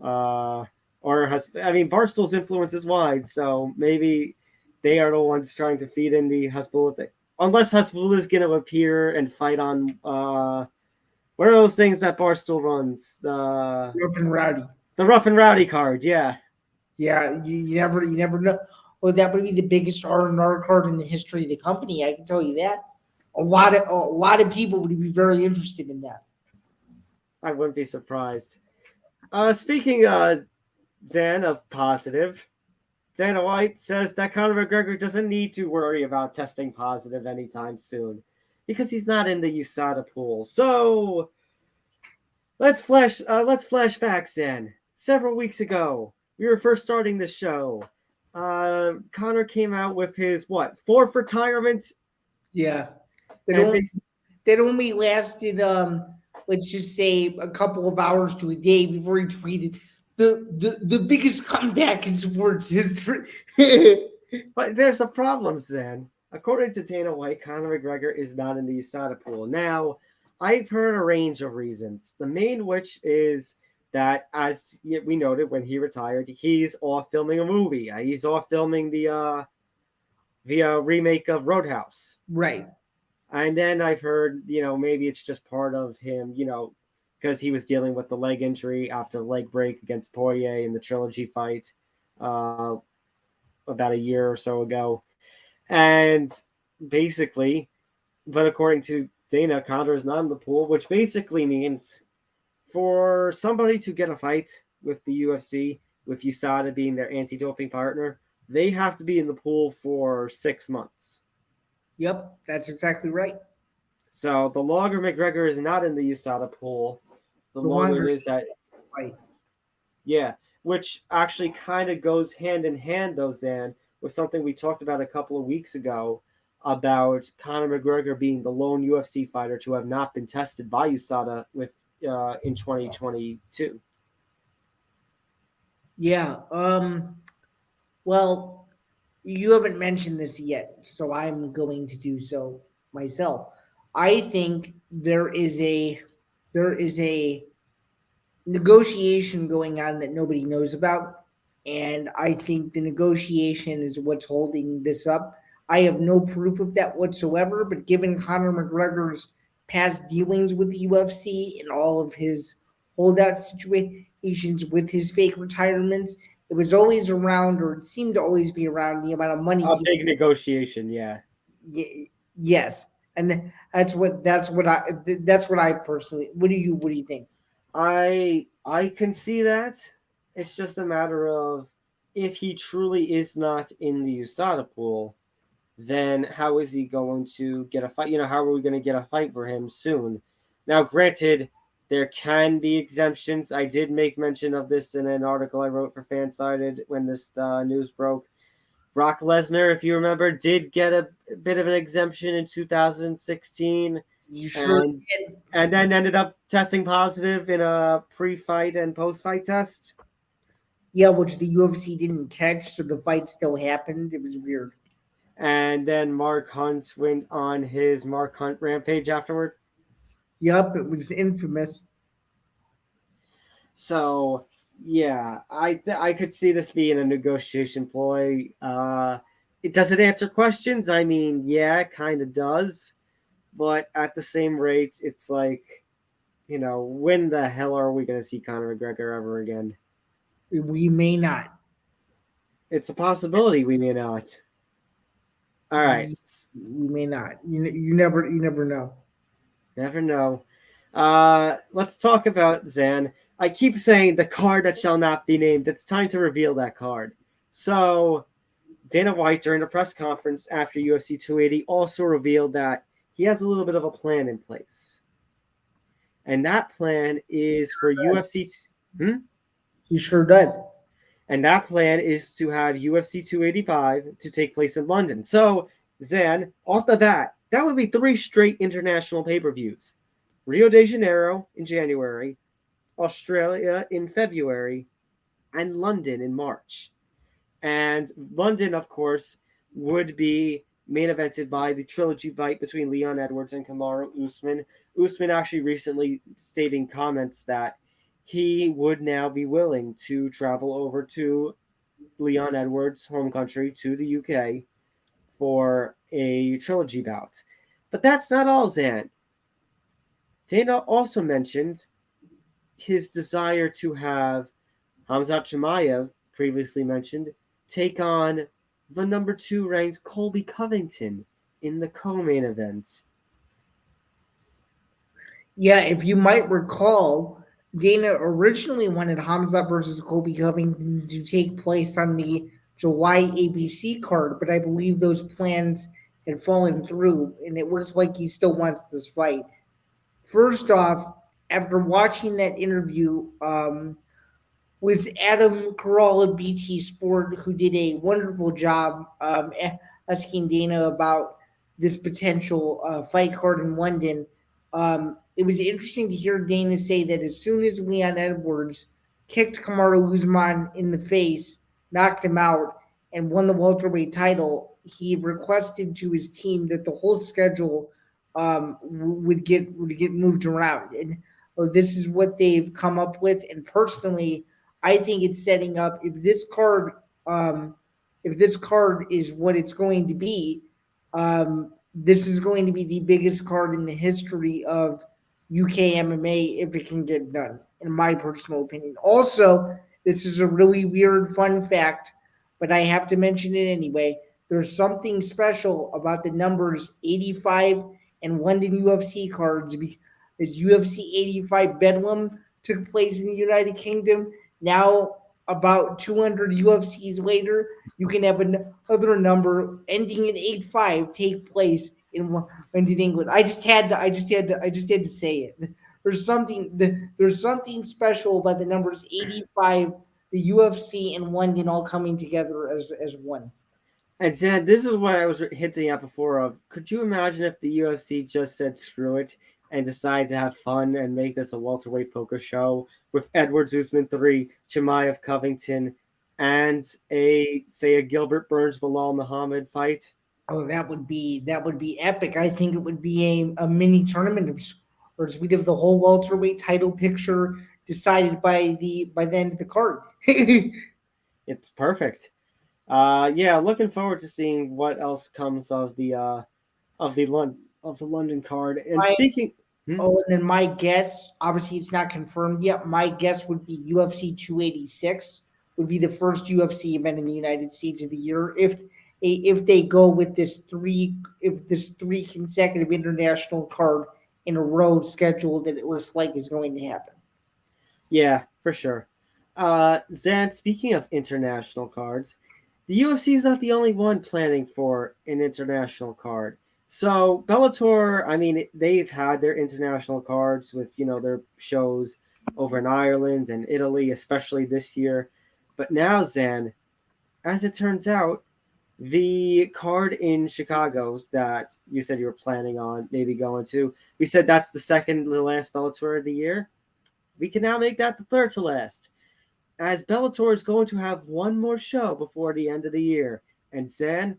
S2: Barstool's influence is wide, so maybe they are the ones trying to feed in the Hezbollah thing. Unless Hezbollah is going to appear and fight on what are those things that Barstool runs? The
S3: Rough and Rowdy.
S2: The Rough and Rowdy card, yeah.
S3: Yeah, you never know. Well, that would be the biggest R&R card in the history of the company. I can tell you that. A lot of people would be very interested in that.
S2: I wouldn't be surprised. Speaking Zain of positive, Dana White says that Conor McGregor doesn't need to worry about testing positive anytime soon because he's not in the USADA pool. So let's flash back, Zain. Several weeks ago, we were first starting the show. Conor came out with his fourth retirement.
S3: Yeah, that only lasted let's just say a couple of hours to a day before he tweeted the biggest comeback in sports history.
S2: But there's a problem, Zain. According to Dana White, Conor McGregor is not in the USADA pool. Now, I've heard a range of reasons. The main which is that, as we noted, when he retired, he's off filming a movie. He's off filming the remake of Roadhouse.
S3: Right.
S2: And then I've heard, maybe it's just part of him, because he was dealing with the leg injury after the leg break against Poirier in the trilogy fight about a year or so ago. And basically, but according to Dana, Conor is not in the pool, which basically means for somebody to get a fight with the UFC, with USADA being their anti-doping partner, they have to be in the pool for 6 months.
S3: Yep, that's exactly right.
S2: So the longer McGregor is not in the USADA pool, the longer it is that.
S3: Right.
S2: Yeah, which actually kind of goes hand in hand, though, Zain, with something we talked about a couple of weeks ago about Conor McGregor being the lone UFC fighter to have not been tested by USADA in 2022.
S3: Yeah. Well, you haven't mentioned this yet, so I'm going to do so myself. I think there is a negotiation going on that nobody knows about, and I think the negotiation is what's holding this up. I have no proof of that whatsoever, but given Conor McGregor's past dealings with the UFC and all of his holdout situations with his fake retirements, it was always around, or it seemed to always be around, the amount of money.
S2: A big negotiation, yeah.
S3: Yes, and that's what I personally. What do you think?
S2: I can see that. It's just a matter of if he truly is not in the USADA pool, then how is he going to get a fight? How are we going to get a fight for him soon? Now, granted, there can be exemptions. I did make mention of this in an article I wrote for Fansided when this news broke. Brock Lesnar, if you remember, did get a bit of an exemption in 2016.
S3: You sure did.
S2: And then ended up testing positive in a pre-fight and post-fight test.
S3: Yeah, which the UFC didn't catch, so the fight still happened. It was weird.
S2: And then Mark Hunt went on his Mark Hunt rampage afterward.
S3: Yep, it was infamous.
S2: So Yeah, I could see this being a negotiation ploy. Does it answer questions? I mean, yeah, it kind of does, but at the same rate, it's like, when the hell are we going to see Conor McGregor ever again?
S3: We may not.
S2: It's a possibility we may not. All right,
S3: We may not. You never know.
S2: never know. Let's talk about Zan. I keep saying the card that shall not be named. It's time to reveal that card. So, Dana White, during a press conference after UFC 280, also revealed that he has a little bit of a plan in place. And that plan is for UFC.
S3: He sure does.
S2: And that plan is to have UFC 285 to take place in London. So, Zan, off the bat, that would be 3 straight international pay-per-views. Rio de Janeiro in January, Australia in February, and London in March. And London, of course, would be main evented by the trilogy fight between Leon Edwards and Kamaru Usman. Usman actually recently stating comments that he would now be willing to travel over to Leon Edwards' home country, to the UK, for a trilogy bout. But that's not all, Zan. Dana also mentioned his desire to have Khamzat Chimaev, previously mentioned, take on the number 2 ranked Colby Covington in the co-main event.
S3: Yeah, if you might recall, Dana originally wanted Hamza versus Colby Covington to take place on the July ABC card, but I believe those plans had fallen through, and it looks like he still wants this fight. First off, after watching that interview with Adam Carolla of BT Sport, who did a wonderful job asking Dana about this potential fight card in London, it was interesting to hear Dana say that as soon as Leon Edwards kicked Kamaru Usman in the face, knocked him out, and won the welterweight title, he requested to his team that the whole schedule would get moved around. And this is what they've come up with. And personally, I think it's setting up um, if this card is what it's going to be, this is going to be the biggest card in the history of UK MMA if it can get done, in my personal opinion. Also, this is a really weird fun fact, but I have to mention it anyway. There's something special about the numbers 85 and London UFC cards because UFC 85 Bedlam took place in the United Kingdom. Now, about 200 UFCs later, you can have another number ending in 85 take place in London, England. I just had to say it. There's something special about the numbers 85, the UFC, and London all coming together as one.
S2: And Zan, this is what I was hinting at before of, could you imagine if the UFC just said screw it and decided to have fun and make this a welterweight focus show with Edwards Usman 3, Chimaev Covington, and a Gilbert Burns Bilal Muhammad fight?
S3: Oh, that would be epic. I think it would be a mini tournament of sorts. We'd have the whole welterweight title picture decided by the end of the card.
S2: It's perfect. Yeah, looking forward to seeing what else comes of the London card. And
S3: my
S2: speaking,
S3: Oh, and then my guess, obviously it's not confirmed yet. My guess would be UFC 286 would be the first UFC event in the United States of the year if they go with this three consecutive international card in a row schedule that it looks like is going to happen.
S2: yeah, for sure. Zan, speaking of international cards, the UFC is not the only one planning for an international card. So Bellator, I mean, they've had their international cards with their shows over in Ireland and Italy, especially this year. But now, Zan, as it turns out, the card in Chicago that you said you were planning on maybe going to, we said that's the second to last Bellator of the year. We can now make that the third to last, as Bellator is going to have one more show before the end of the year. And Zan,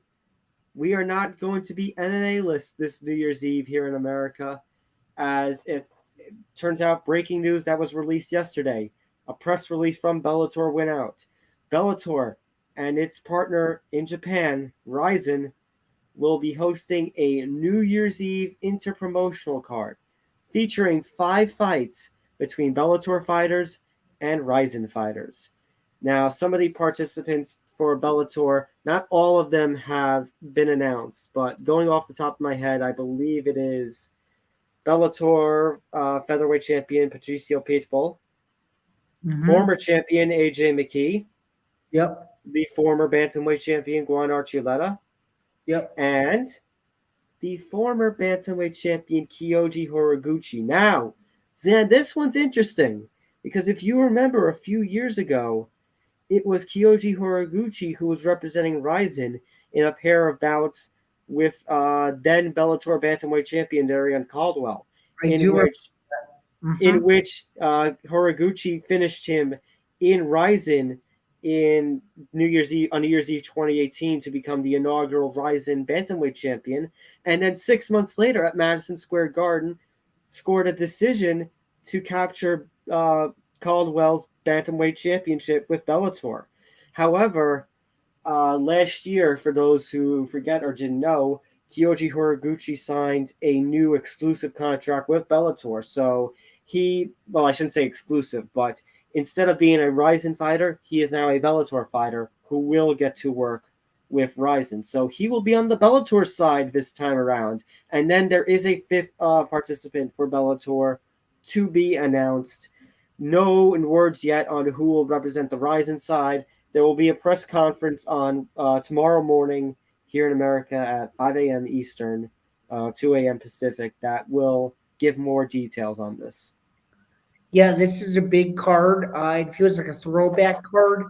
S2: we are not going to be MMA list this New Year's Eve here in America, as it turns out breaking news that was released yesterday. a press release from Bellator went out. Bellator and its partner in Japan, RIZIN, will be hosting a New Year's Eve interpromotional card featuring 5 fights between Bellator fighters and RIZIN fighters. Now, some of the participants for Bellator, not all of them have been announced, but going off the top of my head, I believe it is Bellator featherweight champion Patricio Pitbull, former champion AJ McKee,
S3: Yep.
S2: the former bantamweight champion Guan Archuleta,
S3: Yep.
S2: and the former bantamweight champion Kyoji Horiguchi. Now, Zan, this one's interesting because if you remember a few years ago, it was Kyoji Horiguchi who was representing RIZIN in a pair of bouts with then Bellator bantamweight champion Darian Caldwell, in which Horiguchi finished him in RIZIN in New Year's Eve 2018 to become the inaugural RIZIN bantamweight champion, and then 6 months later at Madison Square Garden scored a decision to capture Caldwell's bantamweight championship with Bellator. However, last year, for those who forget or didn't know, Kyoji Horiguchi signed a new exclusive contract with Bellator. So I shouldn't say exclusive, but instead of being a RIZIN fighter, he is now a Bellator fighter who will get to work with RIZIN. So he will be on the Bellator side this time around. And then there is a 5th participant for Bellator to be announced. No words yet on who will represent the RIZIN side. There will be a press conference on tomorrow morning here in America at 5 a.m. Eastern, 2 a.m. Pacific, that will give more details on this.
S3: Yeah, this is a big card. It feels like a throwback card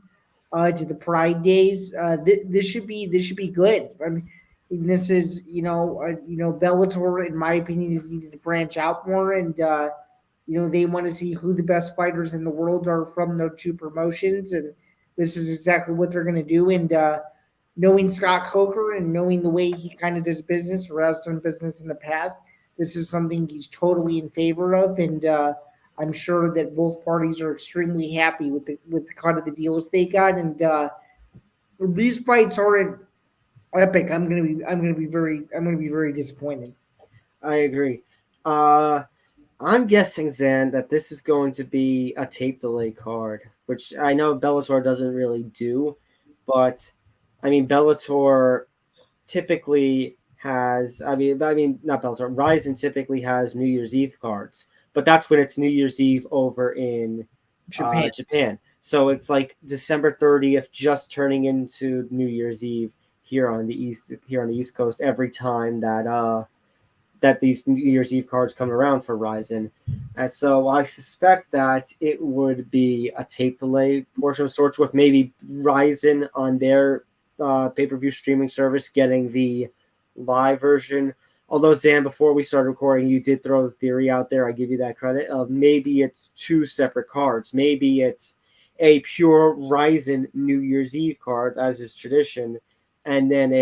S3: to the Pride days. This should be good. I mean, this is Bellator, in my opinion, is needed to branch out more, and they want to see who the best fighters in the world are from their 2 promotions, and this is exactly what they're going to do. And knowing Scott Coker and knowing the way he kind of does business or has done business in the past, this is something he's totally in favor of, and I'm sure that both parties are extremely happy with the kind of the deals they got. And these fights aren't epic. I'm gonna be very disappointed.
S2: I agree. I'm guessing, Zan, that this is going to be a tape delay card, which I know Bellator doesn't really do, but I mean Bellator typically has. Not Bellator. RIZIN typically has New Year's Eve cards, but that's when it's New Year's Eve over in Japan. So it's like December 30th, just turning into New Year's Eve here on the East Coast every time that these New Year's Eve cards come around for RIZIN. And so I suspect that it would be a tape delay portion of sorts, with maybe RIZIN on their pay-per-view streaming service getting the live version. Although, Zan, before we started recording, you did throw the theory out there. I give you that credit of maybe it's 2 separate cards. Maybe it's a pure RIZIN New Year's Eve card, as is tradition, and then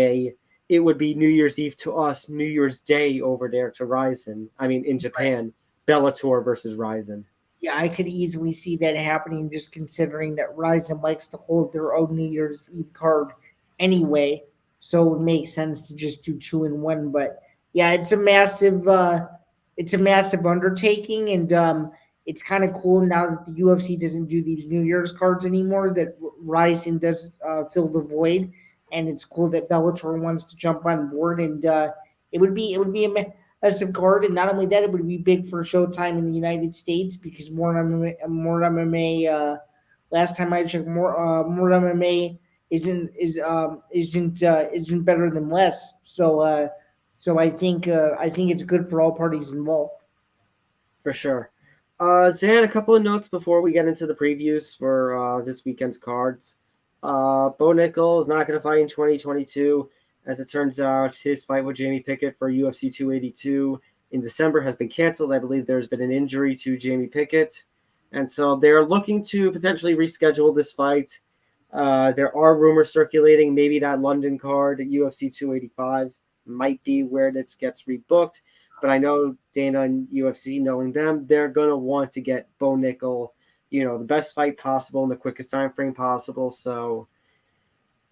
S2: it would be New Year's Eve to us, New Year's Day over there to RIZIN. I mean, in Japan, Bellator versus RIZIN.
S3: Yeah, I could easily see that happening, just considering that RIZIN likes to hold their own New Year's Eve card anyway. So it would make sense to just do 2 in 1. But yeah, it's a massive undertaking, and it's kind of cool now that the UFC doesn't do these New Year's cards anymore, that RIZIN does fill the void. And it's cool that Bellator wants to jump on board, and it would be a massive card. And not only that, it would be big for Showtime in the United States, because more MMA. Last time I checked, more MMA isn't better than less. So I think it's good for all parties involved.
S2: For sure. Zan, a couple of notes before we get into the previews for this weekend's cards. Bo Nickal is not going to fight in 2022. As it turns out, his fight with Jamie Pickett for UFC 282 in December has been canceled. I believe there's been an injury to Jamie Pickett. And so they're looking to potentially reschedule this fight. There are rumors circulating maybe that London card at UFC 285 might be where this gets rebooked. But I know Dana and UFC, knowing them, they're going to want to get Bo Nickal, the best fight possible in the quickest time frame possible. So,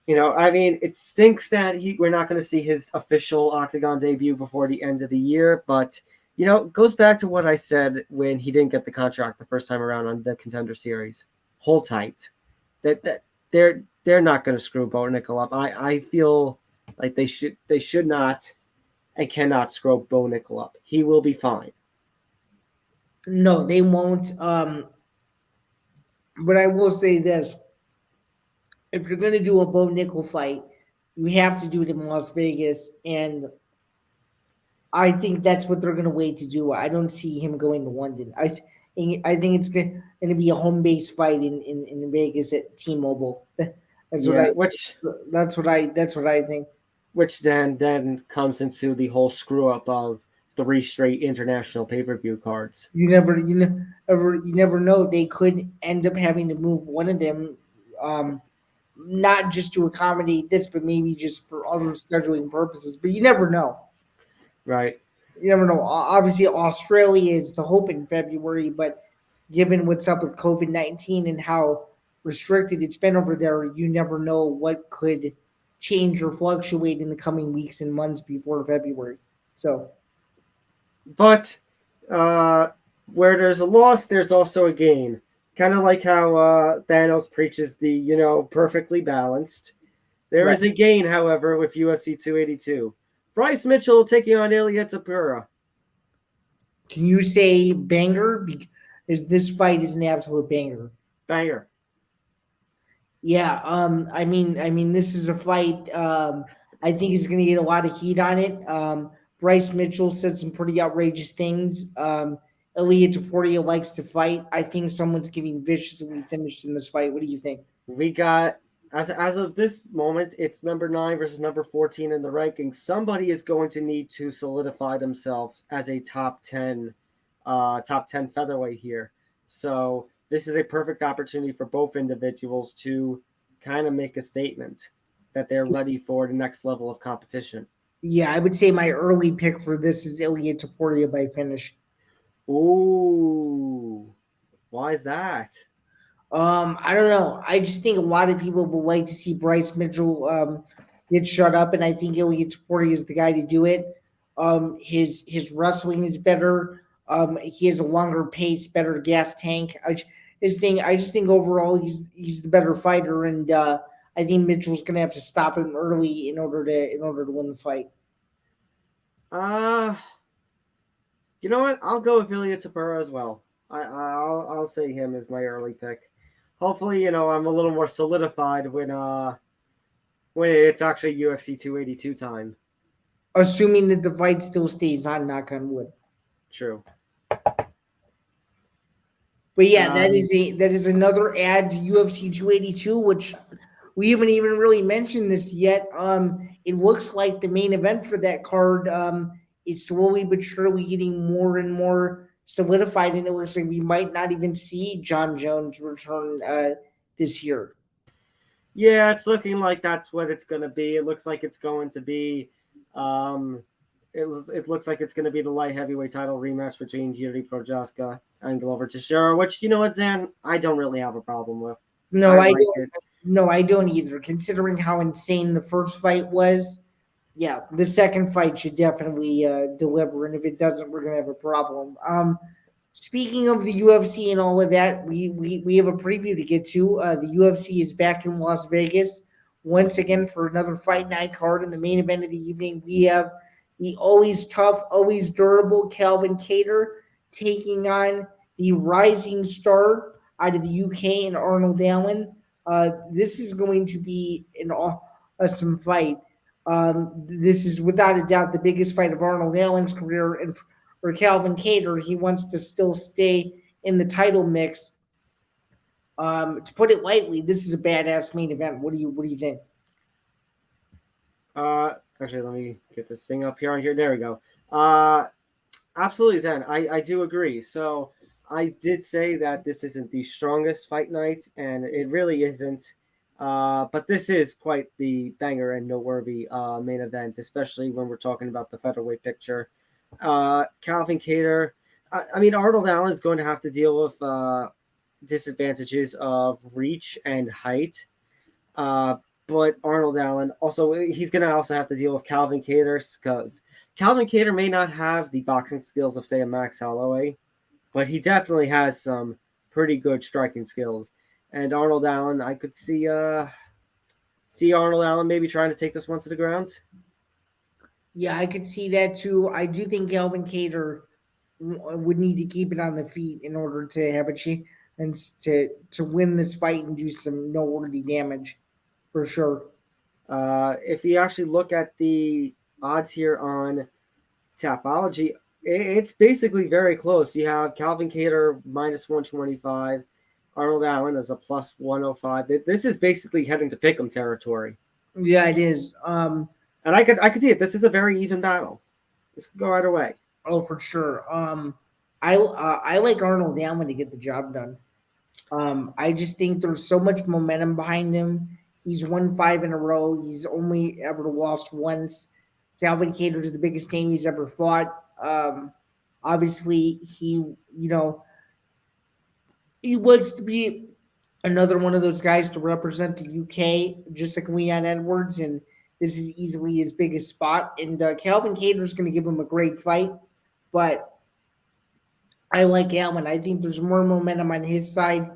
S2: I mean, it stinks that we're not going to see his official Octagon debut before the end of the year, but it goes back to what I said when he didn't get the contract the first time around on the Contender Series. Hold tight. That they're not going to screw Bo Nickal up. I feel like they should not and cannot screw Bo Nickal up. He will be fine.
S3: No, they won't. But I will say this: if you're going to do a Bo Nickal fight, you have to do it in Las Vegas, and I think that's what they're going to wait to do. I don't see him going to London. I think it's going to be a home base fight in Vegas at T-Mobile. That's what I think.
S2: Which then comes into the whole screw up of 3 straight international pay-per-view cards.
S3: You never know. They could end up having to move one of them, not just to accommodate this, but maybe just for other scheduling purposes. But you never know.
S2: Right.
S3: You never know. Obviously, Australia is the hope in February, but given what's up with COVID-19 and how restricted it's been over there, you never know what could change or fluctuate in the coming weeks and months before February. So,
S2: but where there's a loss, there's also a gain. Kind of like how Thanos preaches the perfectly balanced. There is a gain, however, with UFC 282. Bryce Mitchell taking on Ilia Topuria.
S3: Can you say banger? Because this fight is an absolute banger.
S2: Banger.
S3: Yeah. I mean, this is a fight. I think is going to get a lot of heat on it. Bryce Mitchell said some pretty outrageous things. Ilia Topuria likes to fight. I think someone's getting viciously finished in this fight. What do you think?
S2: We got. As of this moment, it's number 9 versus number 14 in the rankings. Somebody is going to need to solidify themselves as a top 10 featherweight here. So this is a perfect opportunity for both individuals to kind of make a statement that they're ready for the next level of competition.
S3: Yeah, I would say my early pick for this is Ilia Topuria by finish.
S2: Ooh, why is that?
S3: I don't know. I just think a lot of people would like to see Bryce Mitchell get shut up, and I think Ilia Topuria is the guy to do it. His wrestling is better. He has a longer pace, better gas tank. I just think overall he's the better fighter, and I think Mitchell's going to have to stop him early in order to win the fight.
S2: You know what? I'll go with Ilia Topuria as well. I'll say him as my early pick. Hopefully, I'm a little more solidified when it's actually UFC 282 time.
S3: Assuming that the fight still stays on, knock on wood.
S2: True.
S3: But yeah, that is another add to UFC 282, which we haven't even really mentioned this yet. It looks like the main event for that card is slowly but surely getting more and more solidified, and it looks like we might not even see John Jones return this year.
S2: Yeah, it's looking like that's what it's going to be. It looks like it's going to be. It looks like it's going to be the light heavyweight title rematch between Jiří Procházka and Glover Teixeira, which you know what, Zain, I don't really have a problem with.
S3: No, I don't. No, I don't either. Considering how insane the first fight was, yeah, the second fight should definitely deliver, and if it doesn't, we're gonna have a problem. Speaking of the UFC and all of that, we have a preview to get to. The UFC is back in Las Vegas once again for another fight night card. In the main event of the evening, we have the always tough, always durable Calvin Kattar taking on the rising star out of the UK and Arnold Allen. This is going to be an awesome fight. This is without a doubt the biggest fight of Arnold Allen's career, and for Calvin Kattar, he wants to still stay in the title mix. To put it lightly, this is a badass main event. What do you think?
S2: Actually, let me get this thing up here. There we go. Absolutely, Zain. I do agree. So I did say that this isn't the strongest fight night, and it really isn't. But this is quite the banger and noteworthy main event, especially when we're talking about the featherweight picture. Calvin Kattar. I mean, Arnold Allen is going to have to deal with disadvantages of reach and height. But Arnold Allen also he's going to also have to deal with Calvin Kattar because Calvin Kattar may not have the boxing skills of say a Max Holloway, but he definitely has some pretty good striking skills. And Arnold Allen, I could see Arnold Allen maybe trying to take this one to the ground.
S3: Yeah, I could see that too. I do think Calvin Kattar would need to keep it on the feet in order to have a chance to win this fight and do some noteworthy damage, for sure.
S2: If you actually look at the odds here on Tapology, it's basically very close. You have Calvin Kattar minus 125, Arnold Allen as a plus 105. This is basically heading to pick'em territory.
S3: Yeah, it is.
S2: And I could see it. This is a very even battle. This could go either way.
S3: Oh, for sure. I like Arnold Allen to get the job done. I just think there's so much momentum behind him. He's won 5 in a row. He's only ever lost once. Calvin Kattar's the biggest name he's ever fought. Obviously, he wants to be another one of those guys to represent the UK, just like Leon Edwards, and this is easily his biggest spot. And Calvin Kattar's going to give him a great fight, but I like Allen. I think there's more momentum on his side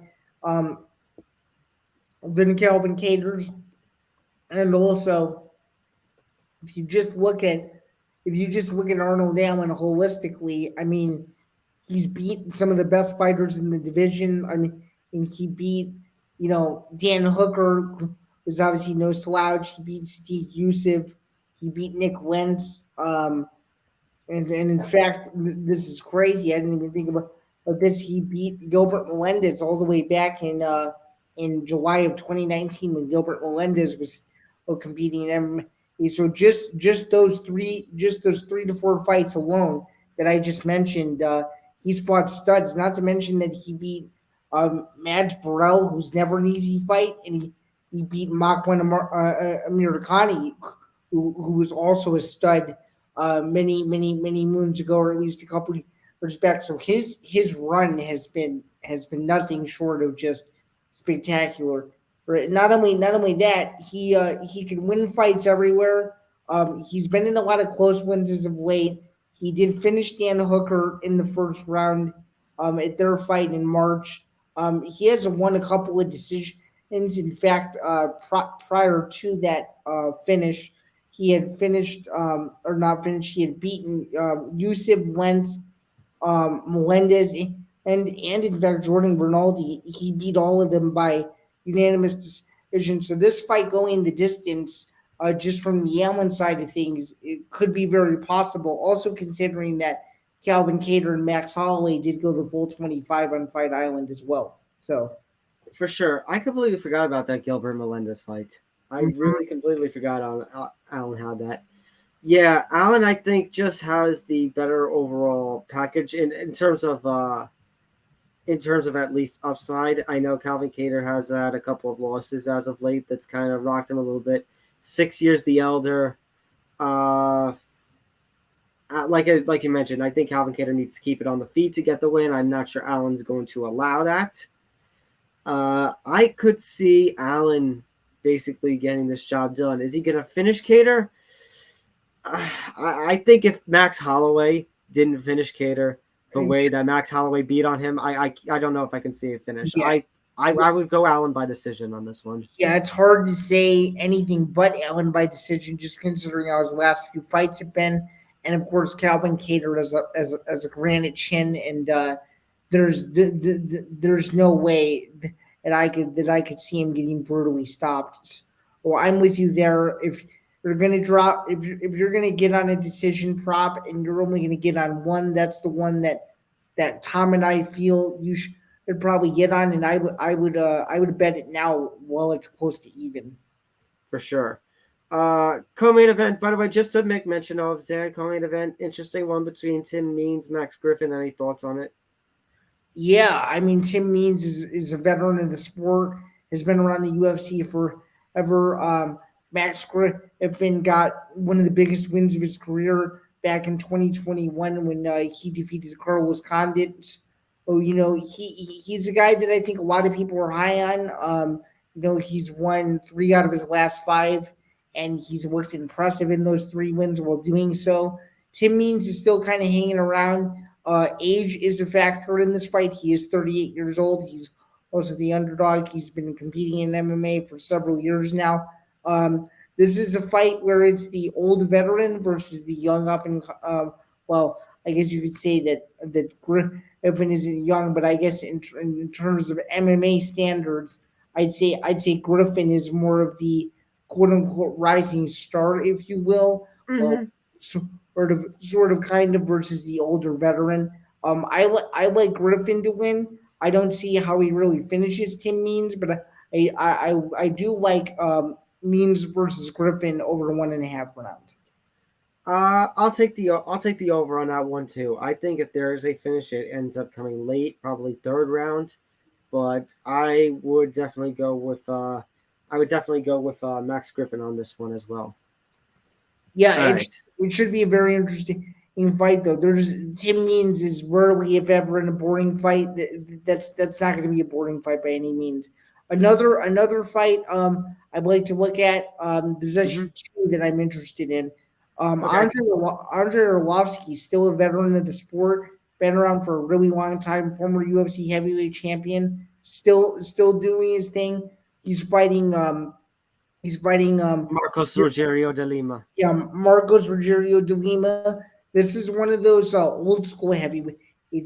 S3: than Calvin Kattar's. And also, if you just look at Arnold Allen holistically, I mean, he's beat some of the best fighters in the division. I mean, and he beat, Dan Hooker, who was obviously no slouch. He beat Sadiq Youssef. He beat Nick Wentz. And in fact, this is crazy. I didn't even think about this. He beat Gilbert Melendez all the way back in July of 2019 when Gilbert Melendez was competing in MMA. So just those 3 to 4 fights alone that I just mentioned, he's fought studs. Not to mention that he beat Mads Burrell, who's never an easy fight, and he beat Makwan Amirkhani, who was also a stud many moons ago, or at least a couple years back. So his run has been nothing short of just spectacular. Not only that, he can win fights everywhere. He's been in a lot of close wins as of late. He did finish Dan Hooker in the first round at their fight in March. He has won a couple of decisions. In fact, prior to that finish, he had finished or not finished. He had beaten Youssef, Wentz, Melendez, and in fact Jordan Bernaldi. He beat all of them by unanimous decision. So this fight going the distance, just from the Allen side of things, it could be very possible. Also considering that Calvin Kattar and Max Holloway did go the full 25 on Fight Island as well. So
S2: for sure, I completely forgot about that Gilbert Melendez fight. I really completely forgot Allen had that. Yeah, Allen I think just has the better overall package in terms of at least upside. I know Calvin Kattar has had a couple of losses as of late that's kind of rocked him a little bit. 6 years the elder. Like you mentioned, I think Calvin Kattar needs to keep it on the feet to get the win. I'm not sure Allen's going to allow that. I could see Allen basically getting this job done. Is he going to finish Kattar? I think if Max Holloway didn't finish Kattar the way that Max Holloway beat on him, I don't know if I can see a finish. Yeah. I would go Allen by decision on this one.
S3: Yeah, it's hard to say anything but Allen by decision, just considering how his last few fights have been, and of course Calvin Kattar as a granite chin, and there's no way that I could see him getting brutally stopped. Well, I'm with you there. If you're gonna if you're gonna get on a decision prop and you're only gonna get on one, that's the one that Tom and I feel you should probably get on, and I would bet it now while it's close to even.
S2: For sure. Co-main event, by the way, just to make mention of Zain, co-main event, interesting one between Tim Means, Max Griffin. Any thoughts on it?
S3: Yeah, I mean, Tim Means is a veteran of the sport, has been around the UFC forever. Max Griffin got one of the biggest wins of his career back in 2021 when he defeated Carlos Condit. Oh, he's a guy that I think a lot of people are high on. He's won 3 out of his last 5, and he's looked impressive in those 3 wins while doing so. Tim Means is still kind of hanging around. Age is a factor in this fight. He is 38 years old. He's also the underdog. He's been competing in MMA for several years now. This is a fight where it's the old veteran versus the young up and well, I guess you could say that Griffin isn't young, but I guess in terms of MMA standards, I'd say Griffin is more of the quote unquote rising star, if you will. Well, sort of kind of versus the older veteran. I like Griffin to win. I don't see how he really finishes Tim Means, but I do like Means versus Griffin over 1.5 rounds.
S2: I'll take the over on that one too. I think if there is a finish, it ends up coming late, probably 3rd round. But I would definitely go with Max Griffin on this one as well.
S3: Yeah, it should be a very interesting fight though. Tim Means is rarely, if ever, in a boring fight. That's not going to be a boring fight by any means. Another fight I'd like to look at. There's actually 2 that I'm interested in. Andre Arlovsky, still a veteran of the sport, been around for a really long time, former UFC heavyweight champion, still doing his thing. He's fighting
S2: Marcos Rogerio de Lima.
S3: Yeah, Marcos Rogerio de Lima. This is one of those old school heavyweight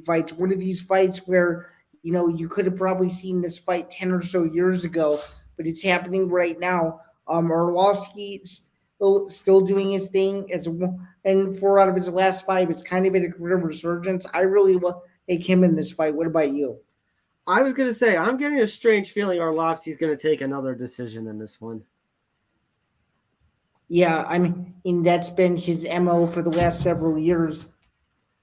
S3: fights. One of these fights where you could have probably seen this fight 10 or so years ago, but it's happening right now. Arlovsky still doing his thing. And 4 out of his last 5, it's kind of been a career resurgence. I really like him in this fight. What about you?
S2: I was going to say, I'm getting a strange feeling Arlovsky's going to take another decision in this one.
S3: Yeah, I mean, that's been his MO for the last several years.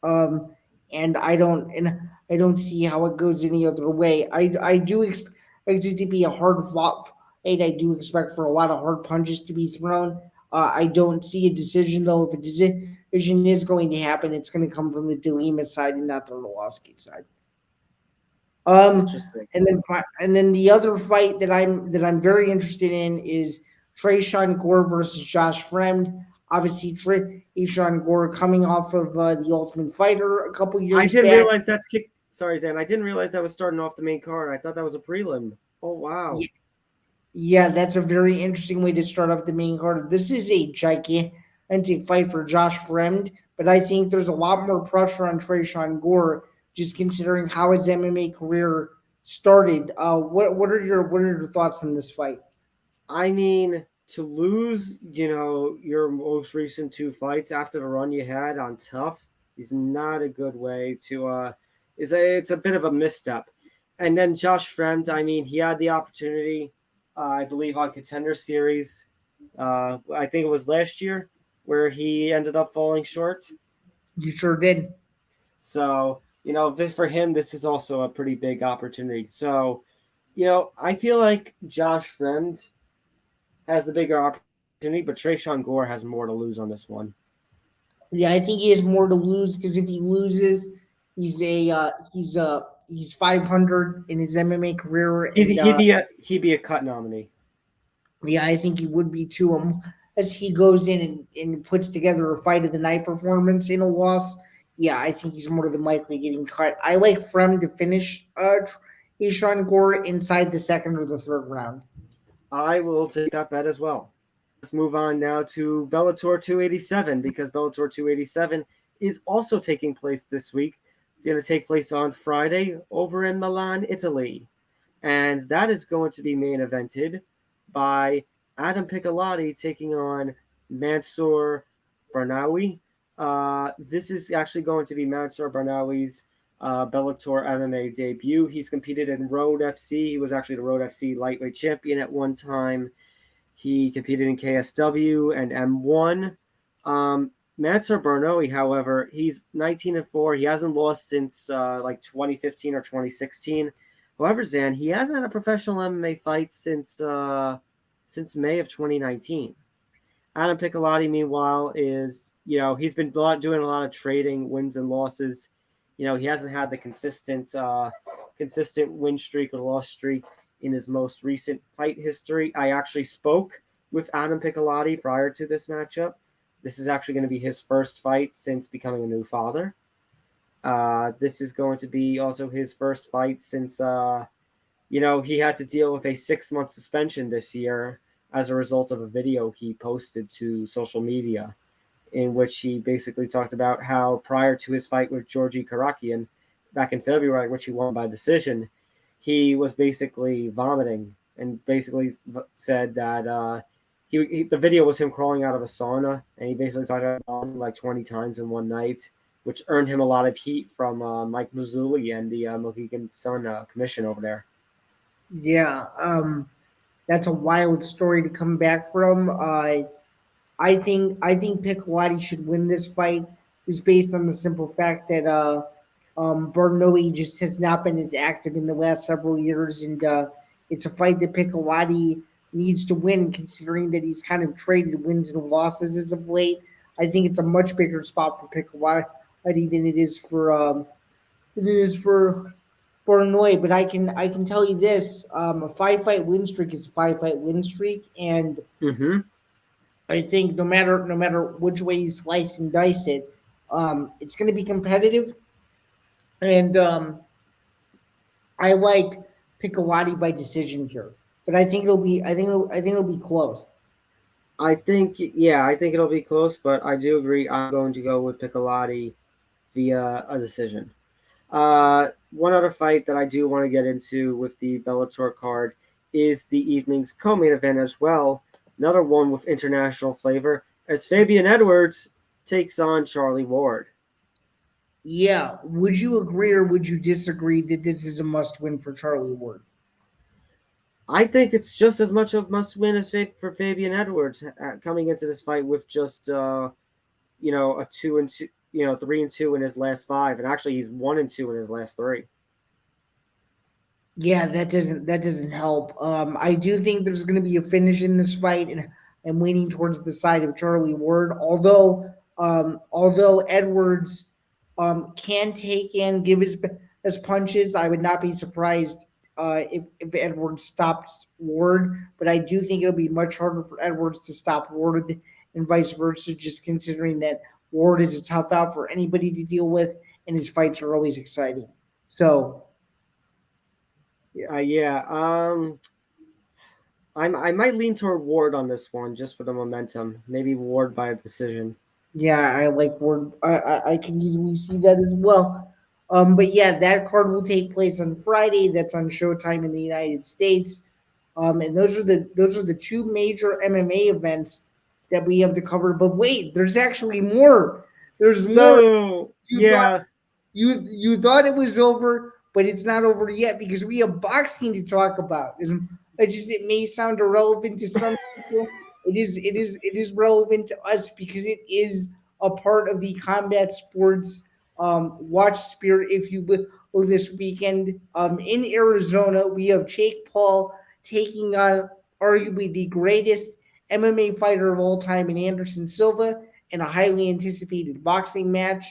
S3: And I don't see how it goes any other way. I do expect it to be a hard fought fight. I do expect for a lot of hard punches to be thrown. I don't see a decision though. If a decision is going to happen, it's going to come from the De Lima side and not the Arlovsky side. And then the other fight that I'm very interested in is Tresean Gore versus Josh Fremd. Obviously, Tresean Gore coming off of the Ultimate Fighter a couple years back.
S2: I didn't realize that's kick. Sorry, Zain. I didn't realize that was starting off the main card. I thought that was a prelim. Oh, wow.
S3: Yeah, that's a very interesting way to start off the main card. This is a gigantic fight for Josh Fremd, but I think there's a lot more pressure on Tresean Gore, just considering how his MMA career started. What are your thoughts on this fight?
S2: I mean, to lose, your most recent 2 fights after the run you had on Tough is not a good way to. It's a bit of a misstep. And then Josh Fremd, I mean, he had the opportunity, I believe, on Contender Series. I think it was last year where he ended up falling short.
S3: You sure did.
S2: So, for him, this is also a pretty big opportunity. So, I feel like Josh Fremd has the bigger opportunity, but Tresean Gore has more to lose on this one.
S3: Yeah, I think he has more to lose because if he loses, he's 500 in his MMA career.
S2: He'd be a cut nominee.
S3: Yeah, I think he would be too. As he goes in and puts together a fight of the night performance in a loss, yeah, I think he's more than likely getting cut. I like Fremd to finish Tresean Gore inside the 2nd or the 3rd round.
S2: I will take that bet as well. Let's move on now to Bellator 287 because Bellator 287 is also taking place this week. It's going to take place on Friday over in Milan, Italy. And that is going to be main evented by Adam Piccolotti taking on Mansour Barnawi. This is actually going to be Mansour Barnawi's Bellator MMA debut. He's competed in Road FC. He was actually the Road FC lightweight champion at one time. He competed in KSW and M1. Mansour Barnawi, however, he's 19-4. He hasn't lost since 2015 or 2016. However, Zain, he hasn't had a professional MMA fight since May of 2019. Adam Piccolotti, meanwhile, is he's been doing a lot of trading, wins and losses. he hasn't had the consistent win streak or loss streak in his most recent fight history. I actually spoke with Adam Piccolotti prior to this matchup. This is actually going to be his first fight since becoming a new father. This is going to be also his first fight since he had to deal with a 6-month suspension this year as a result of a video he posted to social media, in which he basically talked about how prior to his fight with Georgi Karakian back in February, which he won by decision, he was basically vomiting and basically said that the video was him crawling out of a sauna, and he basically talked about vomiting like 20 times in one night, which earned him a lot of heat from Mike Mazzulli and the Mohegan Sun commission over there.
S3: Yeah, that's a wild story to come back from. I think Piccolotti should win this fight, just based on the simple fact that Bando just has not been as active in the last several years, and it's a fight that Piccolotti needs to win, considering that he's kind of traded wins and losses as of late. I think it's a much bigger spot for Piccolotti than it is for Bornoi. But I can tell you this: a 5-fight win streak is a 5-fight win streak, and I think no matter which way you slice and dice it, it's going to be competitive, and I like Piccolotti by decision here. But I think it'll be close.
S2: I think it'll be close, but I do agree. I'm going to go with Piccolotti via a decision. One other fight that I do want to get into with the Bellator card is the evening's co-main event as well. Another one with international flavor, as Fabian Edwards takes on Charlie Ward.
S3: Yeah, would you agree or would you disagree that this is a must-win for Charlie Ward?
S2: I think it's just as much a must-win as for Fabian Edwards coming into this fight with just a 2-2, 3-2 in his last 5, and actually he's 1-2 in his last 3.
S3: Yeah, that doesn't help. I do think there's going to be a finish in this fight, and I'm leaning towards the side of Charlie Ward. Although Edwards can take and give his punches, I would not be surprised if Edwards stops Ward. But I do think it'll be much harder for Edwards to stop Ward and vice versa, just considering that Ward is a tough out for anybody to deal with, and his fights are always exciting. So.
S2: I might lean toward Ward on this one just for the momentum. Maybe Ward by a decision.
S3: Yeah, I like Ward. I can easily see that as well. But yeah, that card will take place on Friday. That's on Showtime in the United States. And those are the two major MMA events that we have to cover. But wait, there's actually more. There's more. You thought it was over, but it's not over yet because we have boxing to talk about. It may sound irrelevant to some people. It is relevant to us because it is a part of the combat sports watch spirit, if you will. This weekend in Arizona, we have Jake Paul taking on arguably the greatest MMA fighter of all time in Anderson Silva in a highly anticipated boxing match.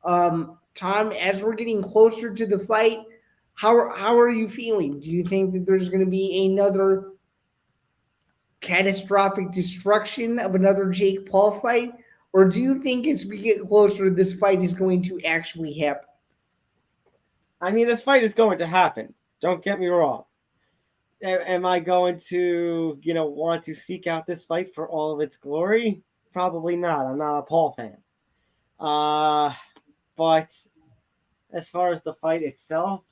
S3: Tom, as we're getting closer to the fight, how are you feeling? Do you think that there's going to be another catastrophic destruction of another Jake Paul fight? Or do you think as we get closer, this fight is going to actually happen?
S2: I mean, this fight is going to happen. Don't get me wrong. Am I going to, want to seek out this fight for all of its glory? Probably not. I'm not a Paul fan. But as far as the fight itself,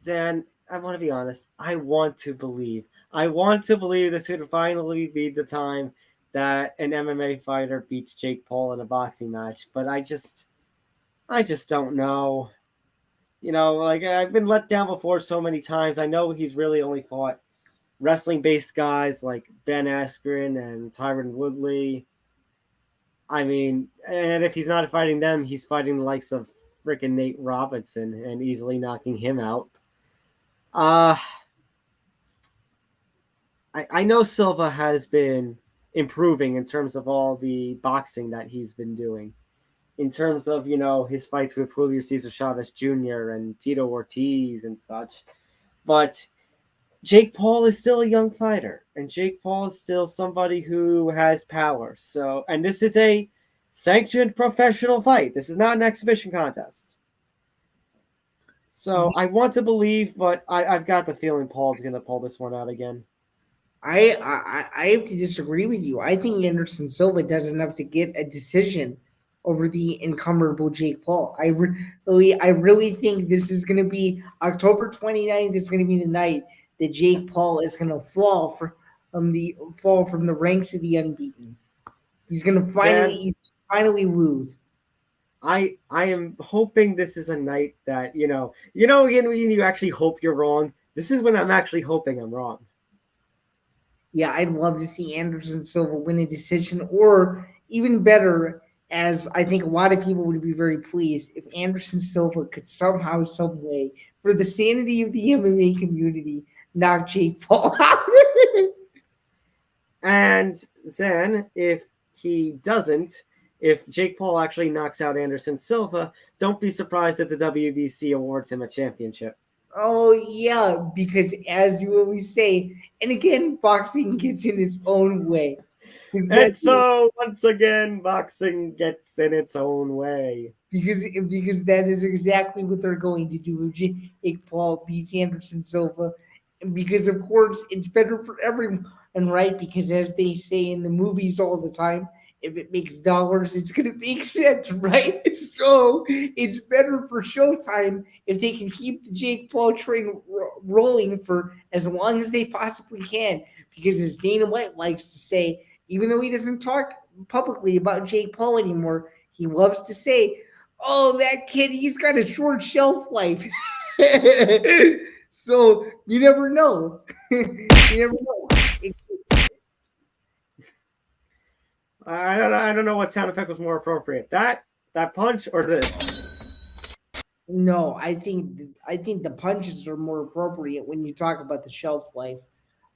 S2: Zain, I want to be honest. I want to believe this would finally be the time that an MMA fighter beats Jake Paul in a boxing match. But I just don't know. I've been let down before so many times. I know he's really only fought wrestling-based guys like Ben Askren and Tyron Woodley. I mean, and if he's not fighting them, he's fighting the likes of freaking Nate Robinson and easily knocking him out. I know Silva has been improving in terms of all the boxing that he's been doing. in terms of, his fights with Julio Cesar Chavez Jr. and Tito Ortiz and such. But Jake Paul is still a young fighter, and Jake Paul is still somebody who has power. So, and this is a sanctioned professional fight. This is not an exhibition contest. So I want to believe, but I've got the feeling Paul's going to pull this one out again.
S3: I have to disagree with you. I think Anderson Silva does enough to get a decision over the incomparable Jake Paul. I really think this is going to be October 29th is going to be the night that Jake Paul is going to fall from the ranks of the unbeaten. He's going to finally lose.
S2: I am hoping this is a night that, when you actually hope you're wrong. This is when I'm actually hoping I'm wrong.
S3: Yeah, I'd love to see Anderson Silva win a decision, or even better, as I think a lot of people would be very pleased if Anderson Silva could somehow, some way, for the sanity of the MMA community, knock Jake Paul out.
S2: And then if he doesn't, if Jake Paul actually knocks out Anderson Silva, don't be surprised if the WBC awards him a championship.
S3: Oh, yeah, because as you always say, and again, boxing gets in its own way.
S2: And so, once again, boxing gets in its own way.
S3: Because that is exactly what they're going to do. Jake Paul beats Anderson Silva. Because, of course, it's better for everyone, right? Because as they say in the movies all the time, if it makes dollars, it's going to make sense, right? So it's better for Showtime if they can keep the Jake Paul train rolling for as long as they possibly can. Because as Dana White likes to say, even though he doesn't talk publicly about Jake Paul anymore, he loves to say, oh, that kid, he's got a short shelf life. So you never know. You never know.
S2: I don't know what sound effect was more appropriate. That punch or this?
S3: No, I think the punches are more appropriate when you talk about the shelf life.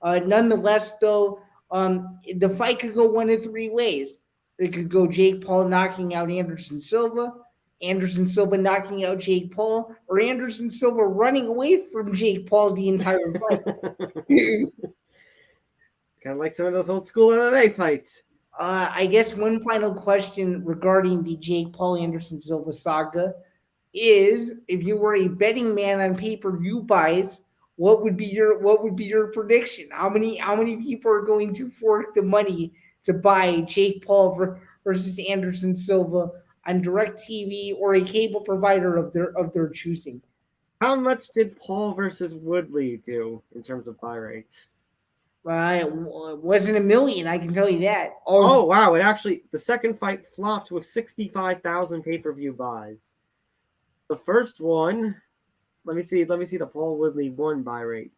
S3: Nonetheless, though, the fight could go one of three ways. It could go Jake Paul knocking out Anderson Silva, Anderson Silva knocking out Jake Paul, or Anderson Silva running away from Jake Paul the entire fight.
S2: Kind of like some of those old school MMA fights.
S3: I guess one final question regarding the Jake Paul Anderson Silva saga is: if you were a betting man on pay-per-view buys, what would be your prediction? How many people are going to fork the money to buy Jake Paul versus Anderson Silva on DirecTV or a cable provider of their choosing?
S2: How much did Paul versus Woodley do in terms of buy rates?
S3: It wasn't $1 million, I can tell you that.
S2: Oh wow! The second fight flopped with 65,000 pay-per-view buys. The first one, let me see the Paul Woodley 1 buy rate.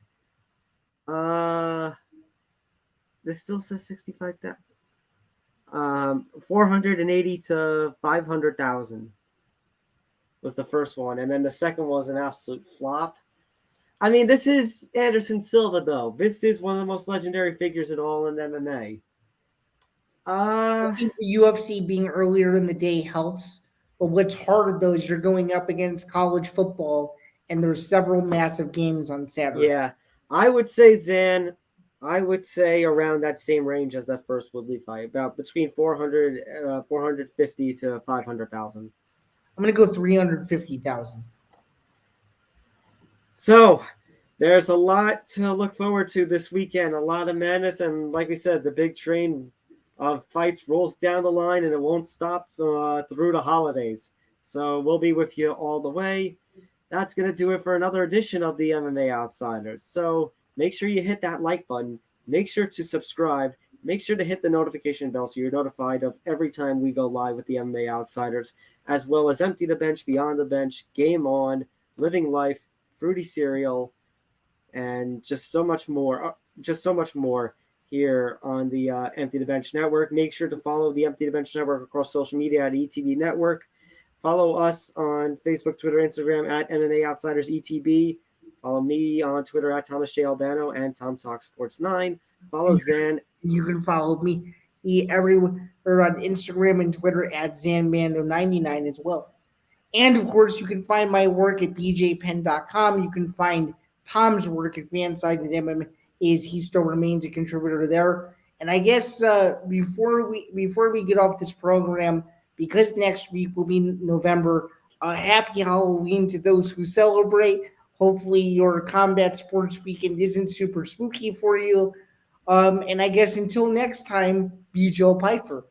S2: This still says 65,000. 480 to 500,000 was the first one, and then the second was an absolute flop. I mean, this is Anderson Silva, though. This is one of the most legendary figures at all in MMA.
S3: I think the UFC being earlier in the day helps, but what's harder, though, is you're going up against college football, and there's several massive games on Saturday.
S2: Yeah, I would say, Zain, around that same range as that first Woodley fight, about between 450 to 500,000.
S3: I'm going to go 350,000.
S2: So there's a lot to look forward to this weekend, a lot of madness, and like we said, the big train of fights rolls down the line, and it won't stop through the holidays. So we'll be with you all the way. That's going to do it for another edition of the MMA Outsiders. So make sure you hit that like button. Make sure to subscribe. Make sure to hit the notification bell so you're notified of every time we go live with the MMA Outsiders, as well as Empty the Bench, Beyond the Bench, Game On, Living Life, Fruity Cereal, and just so much more. Here on the Empty the Bench Network. Make sure to follow the Empty the Bench Network across social media at ETB Network. Follow us on Facebook, Twitter, Instagram at MMA Outsiders ETB. Follow me on Twitter at Thomas J. Albano and Tom Talk Sports 9. Follow Zain.
S3: You can follow me me everywhere on Instagram and Twitter at ZanBando99 as well. And of course, you can find my work at bjpen.com. You can find Tom's work at Fansided MMA as he still remains a contributor there. And I guess before we get off this program, because next week will be November, happy Halloween to those who celebrate. Hopefully your combat sports weekend isn't super spooky for you. And I guess until next time, be Joe Piper.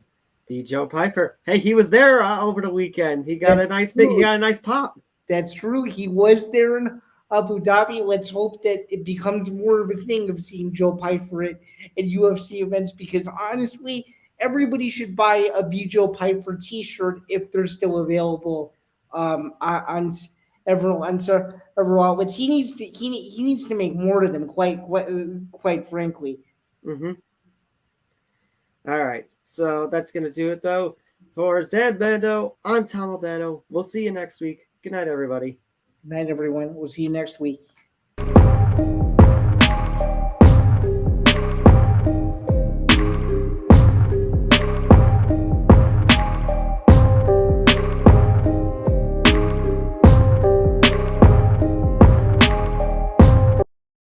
S2: Be Joe Piper. Hey, he was there over the weekend. He got
S3: That's
S2: a nice
S3: true.
S2: he got a nice pop.
S3: That's true. He was there in Abu Dhabi. Let's hope that it becomes more of a thing of seeing Joe Piper at UFC events, because honestly, everybody should buy a Be Joe Piper t-shirt if they're still available on several outlets. He needs to make more of them, quite frankly.
S2: Mm-hmm. All right, so that's gonna do it though. For Zain Bando, I'm Tom Albano. We'll see you next week. Good night, everybody.
S3: Good night, everyone. We'll see you next week.